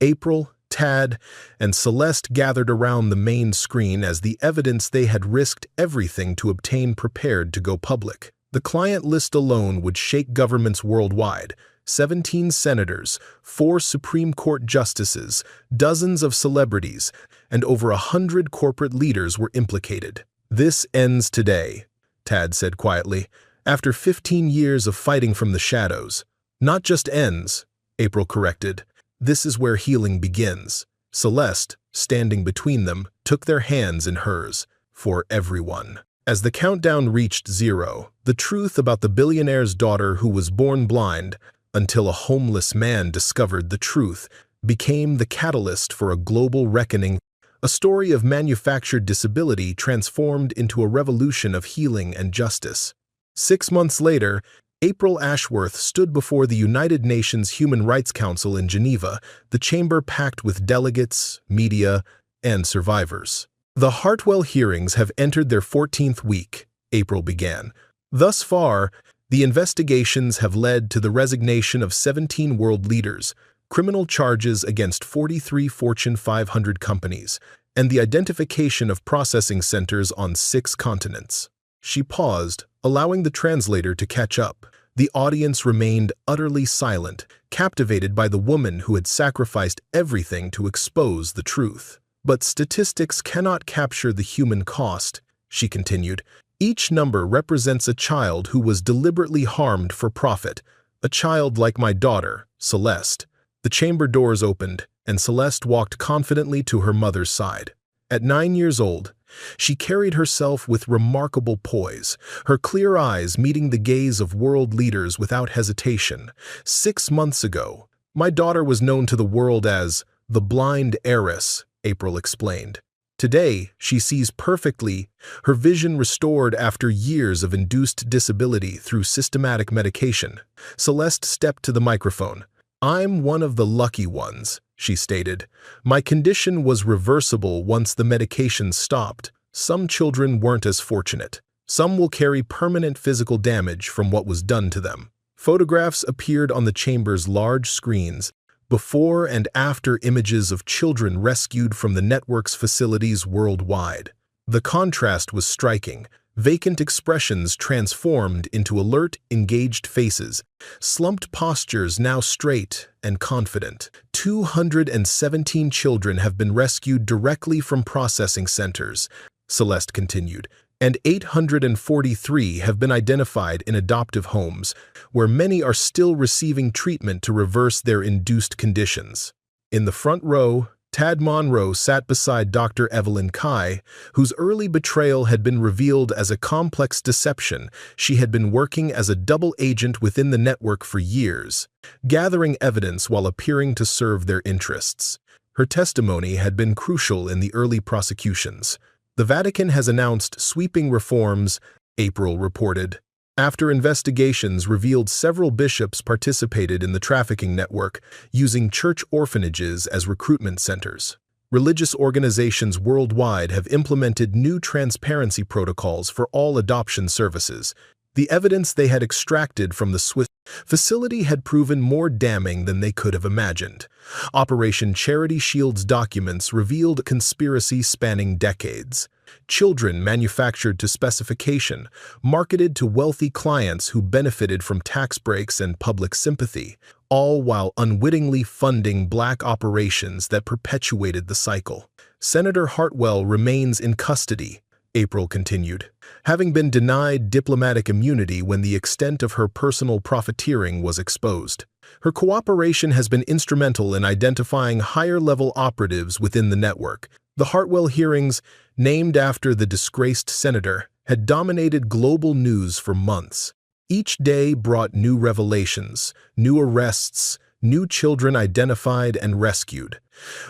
April, Tad, and Celeste gathered around the main screen as the evidence they had risked everything to obtain prepared to go public. The client list alone would shake governments worldwide. 17 senators, 4 Supreme Court justices, dozens of celebrities, and over 100 corporate leaders were implicated. "This ends today," Tad said quietly, "after 15 years of fighting from the shadows." "Not just ends," April corrected. "This is where healing begins." Celeste, standing between them, took their hands in hers. "For everyone." As the countdown reached 0, the truth about the billionaire's daughter who was born blind, until a homeless man discovered the truth, became the catalyst for a global reckoning, a story of manufactured disability transformed into a revolution of healing and justice. 6 months later, April Ashworth stood before the United Nations Human Rights Council in Geneva, the chamber packed with delegates, media, and survivors. "The Hartwell hearings have entered their 14th week," April began. "Thus far, the investigations have led to the resignation of 17 world leaders, criminal charges against 43 Fortune 500 companies, and the identification of processing centers on 6 continents." She paused, allowing the translator to catch up. The audience remained utterly silent, captivated by the woman who had sacrificed everything to expose the truth. "But statistics cannot capture the human cost," she continued. "Each number represents a child who was deliberately harmed for profit, a child like my daughter, Celeste." The chamber doors opened, and Celeste walked confidently to her mother's side. At 9 years old, she carried herself with remarkable poise, her clear eyes meeting the gaze of world leaders without hesitation. "6 months ago, my daughter was known to the world as the blind heiress," April explained. "Today, she sees perfectly, her vision restored after years of induced disability through systematic medication." Celeste stepped to the microphone. "I'm one of the lucky ones," she stated. "My condition was reversible once the medication stopped. Some children weren't as fortunate. Some will carry permanent physical damage from what was done to them." Photographs appeared on the chamber's large screens, before and after images of children rescued from the network's facilities worldwide. The contrast was striking. Vacant expressions transformed into alert, engaged faces, slumped postures now straight and confident. 217 children have been rescued directly from processing centers, Celeste continued, and 843 have been identified in adoptive homes, where many are still receiving treatment to reverse their induced conditions. In the front row, Tad Monroe sat beside Dr. Evelyn Kai, whose early betrayal had been revealed as a complex deception. She had been working as a double agent within the network for years, gathering evidence while appearing to serve their interests. Her testimony had been crucial in the early prosecutions. The Vatican has announced sweeping reforms, April reported, after investigations revealed several bishops participated in the trafficking network, using church orphanages as recruitment centers. Religious organizations worldwide have implemented new transparency protocols for all adoption services. The evidence they had extracted from the Swiss facility had proven more damning than they could have imagined. Operation Charity Shield's documents revealed a conspiracy spanning decades. Children manufactured to specification, marketed to wealthy clients who benefited from tax breaks and public sympathy, all while unwittingly funding black operations that perpetuated the cycle. Senator Hartwell remains in custody, April continued, having been denied diplomatic immunity when the extent of her personal profiteering was exposed. Her cooperation has been instrumental in identifying higher-level operatives within the network. The Hartwell hearings, named after the disgraced senator, had dominated global news for months. Each day brought new revelations, new arrests, new children identified and rescued.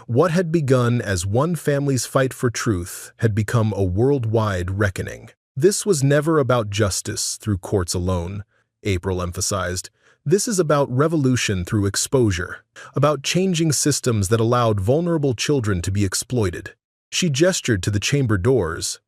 What had begun as one family's fight for truth had become a worldwide reckoning. This was never about justice through courts alone, April emphasized. This is about revolution through exposure, about changing systems that allowed vulnerable children to be exploited. She gestured to the chamber doors,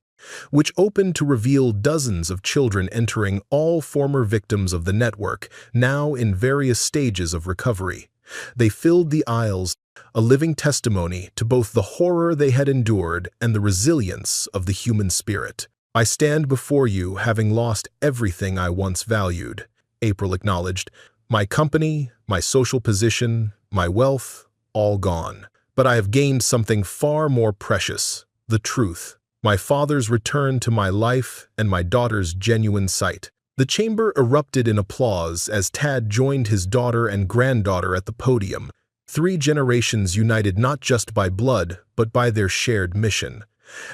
which opened to reveal dozens of children entering, all former victims of the network, now in various stages of recovery. They filled the aisles, a living testimony to both the horror they had endured and the resilience of the human spirit. "I stand before you having lost everything I once valued," April acknowledged. "My company, my social position, my wealth, all gone. But I have gained something far more precious, the truth. My father's return to my life and my daughter's genuine sight." The chamber erupted in applause as Tad joined his daughter and granddaughter at the podium, 3 generations united not just by blood, but by their shared mission.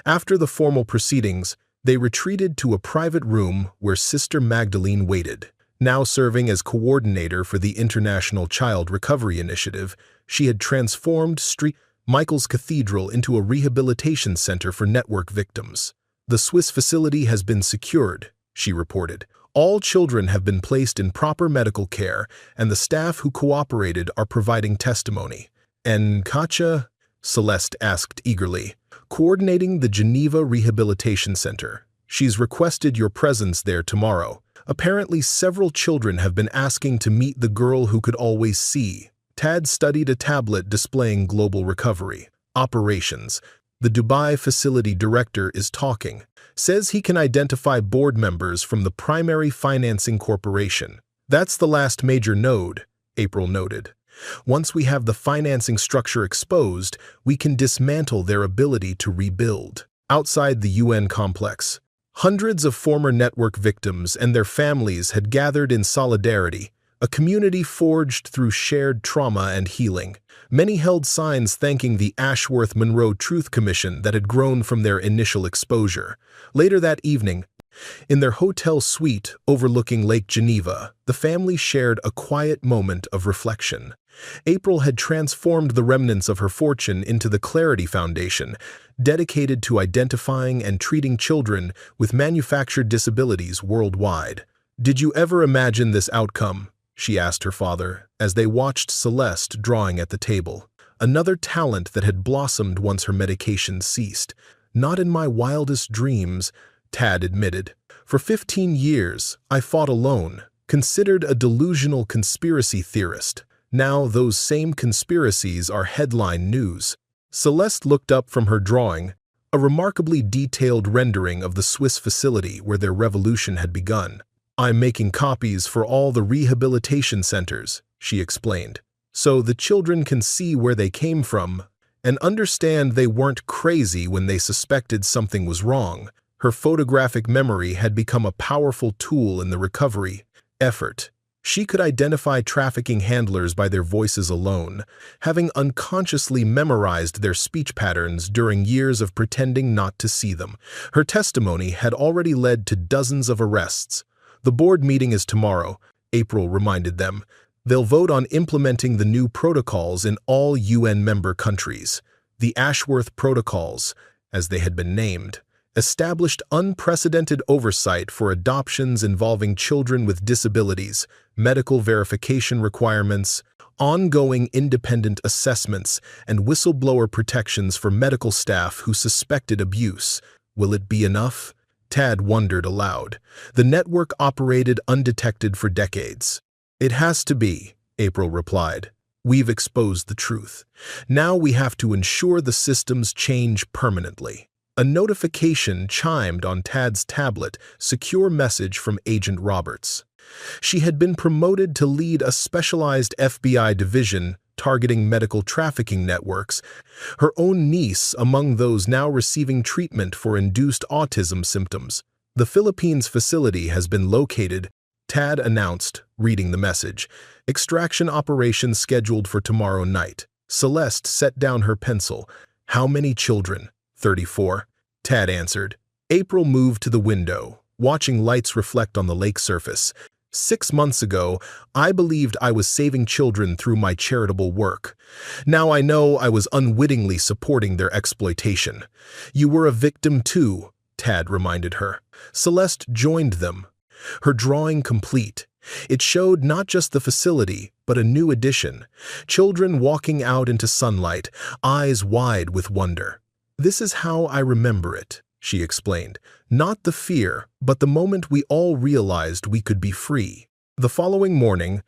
After the formal proceedings, they retreated to a private room where Sister Magdalene waited. Now serving as coordinator for the International Child Recovery Initiative, she had transformed St. Michael's Cathedral into a rehabilitation center for network victims. "The Swiss facility has been secured," she reported. "All children have been placed in proper medical care, and the staff who cooperated are providing testimony." "And Katja?" Celeste asked eagerly. "Coordinating the Geneva Rehabilitation Center. She's requested your presence there tomorrow. Apparently several children have been asking to meet the girl who could always see." Tad studied a tablet displaying global recovery operations. "The Dubai facility director is talking. Says he can identify board members from the primary financing corporation. That's the last major node," April noted. "Once we have the financing structure exposed, we can dismantle their ability to rebuild." Outside the UN complex, hundreds of former network victims and their families had gathered in solidarity, a community forged through shared trauma and healing. Many held signs thanking the Ashworth-Monroe Truth Commission that had grown from their initial exposure. Later that evening, in their hotel suite overlooking Lake Geneva, the family shared a quiet moment of reflection. April had transformed the remnants of her fortune into the Clarity Foundation, dedicated to identifying and treating children with manufactured disabilities worldwide. "Did you ever imagine this outcome?" she asked her father, as they watched Celeste drawing at the table. Another talent that had blossomed once her medication ceased. "Not in my wildest dreams," Tad admitted. "For 15 years, I fought alone, considered a delusional conspiracy theorist. Now those same conspiracies are headline news." Celeste looked up from her drawing, a remarkably detailed rendering of the Swiss facility where their revolution had begun. "I'm making copies for all the rehabilitation centers," she explained, "so the children can see where they came from and understand they weren't crazy when they suspected something was wrong." Her photographic memory had become a powerful tool in the recovery effort. She could identify trafficking handlers by their voices alone, having unconsciously memorized their speech patterns during years of pretending not to see them. Her testimony had already led to dozens of arrests. "The board meeting is tomorrow," April reminded them. "They'll vote on implementing the new protocols in all UN member countries." The Ashworth Protocols, as they had been named, established unprecedented oversight for adoptions involving children with disabilities, medical verification requirements, ongoing independent assessments, and whistleblower protections for medical staff who suspected abuse. Will it be enough? Tad wondered aloud. The network operated undetected for decades. "It has to be," April replied. "We've exposed the truth. Now we have to ensure the systems change permanently." A notification chimed on Tad's tablet, secure message from Agent Roberts. She had been promoted to lead a specialized FBI division targeting medical trafficking networks, her own niece among those now receiving treatment for induced autism symptoms. "The Philippines facility has been located," Tad announced, reading the message. "Extraction operation scheduled for tomorrow night." Celeste set down her pencil. "How many children?" 34, Tad answered. April moved to the window, watching lights reflect on the lake surface. 6 months ago, I believed I was saving children through my charitable work. Now I know I was unwittingly supporting their exploitation." "You were a victim too," Tad reminded her. Celeste joined them, her drawing complete. It showed not just the facility, but a new addition. Children walking out into sunlight, eyes wide with wonder. "This is how I remember it," she explained. "Not the fear, but the moment we all realized we could be free." The following morning,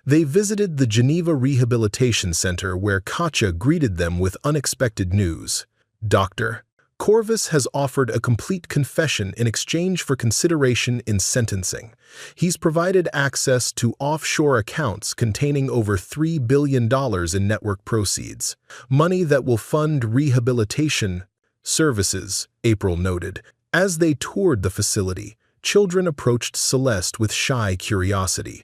they visited the Geneva Rehabilitation Center where Katja greeted them with unexpected news. "Dr. Corvus has offered a complete confession in exchange for consideration in sentencing. He's provided access to offshore accounts containing over $3 billion in network proceeds, money that will fund rehabilitation services," April noted. As they toured the facility, children approached Celeste with shy curiosity.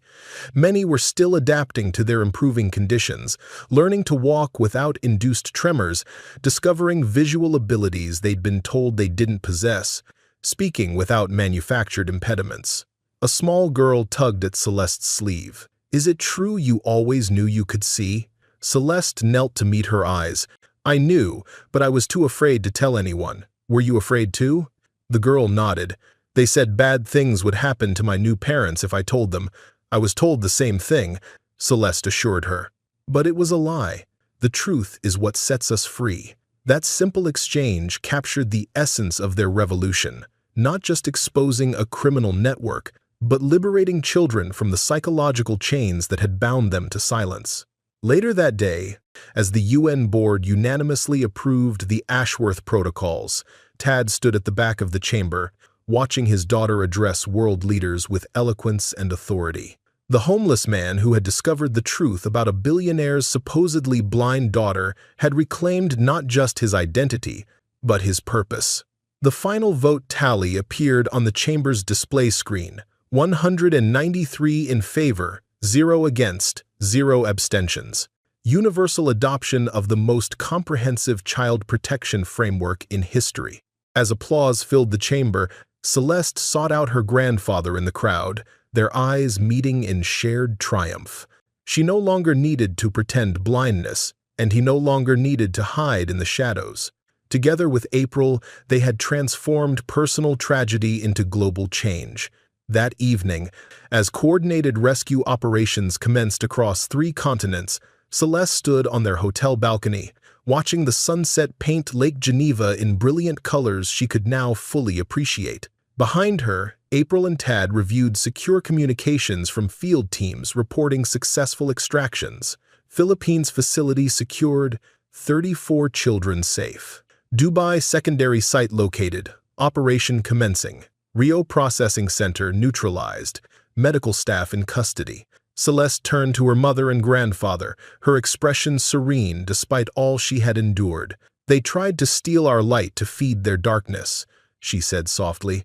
Many were still adapting to their improving conditions, learning to walk without induced tremors, discovering visual abilities they'd been told they didn't possess, speaking without manufactured impediments. A small girl tugged at Celeste's sleeve. "Is it true you always knew you could see?" Celeste knelt to meet her eyes. "I knew, but I was too afraid to tell anyone. Were you afraid too?" The girl nodded. "They said bad things would happen to my new parents if I told them. I was told the same thing," Celeste assured her. "But it was a lie. The truth is what sets us free." That simple exchange captured the essence of their revolution, not just exposing a criminal network, but liberating children from the psychological chains that had bound them to silence. Later that day, as the UN board unanimously approved the Ashworth Protocols, Tad stood at the back of the chamber, watching his daughter address world leaders with eloquence and authority. The homeless man who had discovered the truth about a billionaire's supposedly blind daughter had reclaimed not just his identity, but his purpose. The final vote tally appeared on the chamber's display screen: 193 in favor, 0 against, 0 abstentions. Universal adoption of the most comprehensive child protection framework in history. As applause filled the chamber, Celeste sought out her grandfather in the crowd, their eyes meeting in shared triumph. She no longer needed to pretend blindness, and he no longer needed to hide in the shadows. Together with April, they had transformed personal tragedy into global change. That evening, as coordinated rescue operations commenced across 3 continents, Celeste stood on their hotel balcony, watching the sunset paint Lake Geneva in brilliant colors she could now fully appreciate. Behind her, April and Tad reviewed secure communications from field teams reporting successful extractions. Philippines facility secured, 34 children safe. Dubai secondary site located. Operation commencing. Rio processing center neutralized. Medical staff in custody. Celeste turned to her mother and grandfather, her expression serene despite all she had endured. "They tried to steal our light to feed their darkness," she said softly,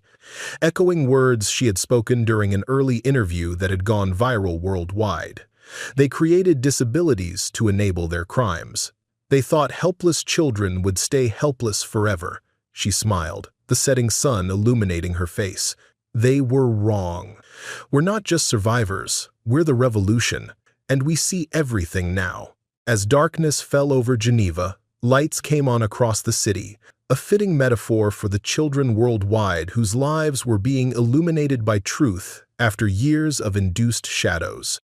echoing words she had spoken during an early interview that had gone viral worldwide. "They created disabilities to enable their crimes. They thought helpless children would stay helpless forever." She smiled, the setting sun illuminating her face. "They were wrong. We're not just survivors, we're the revolution, and we see everything now." As darkness fell over Geneva, lights came on across the city, a fitting metaphor for the children worldwide whose lives were being illuminated by truth after years of induced shadows.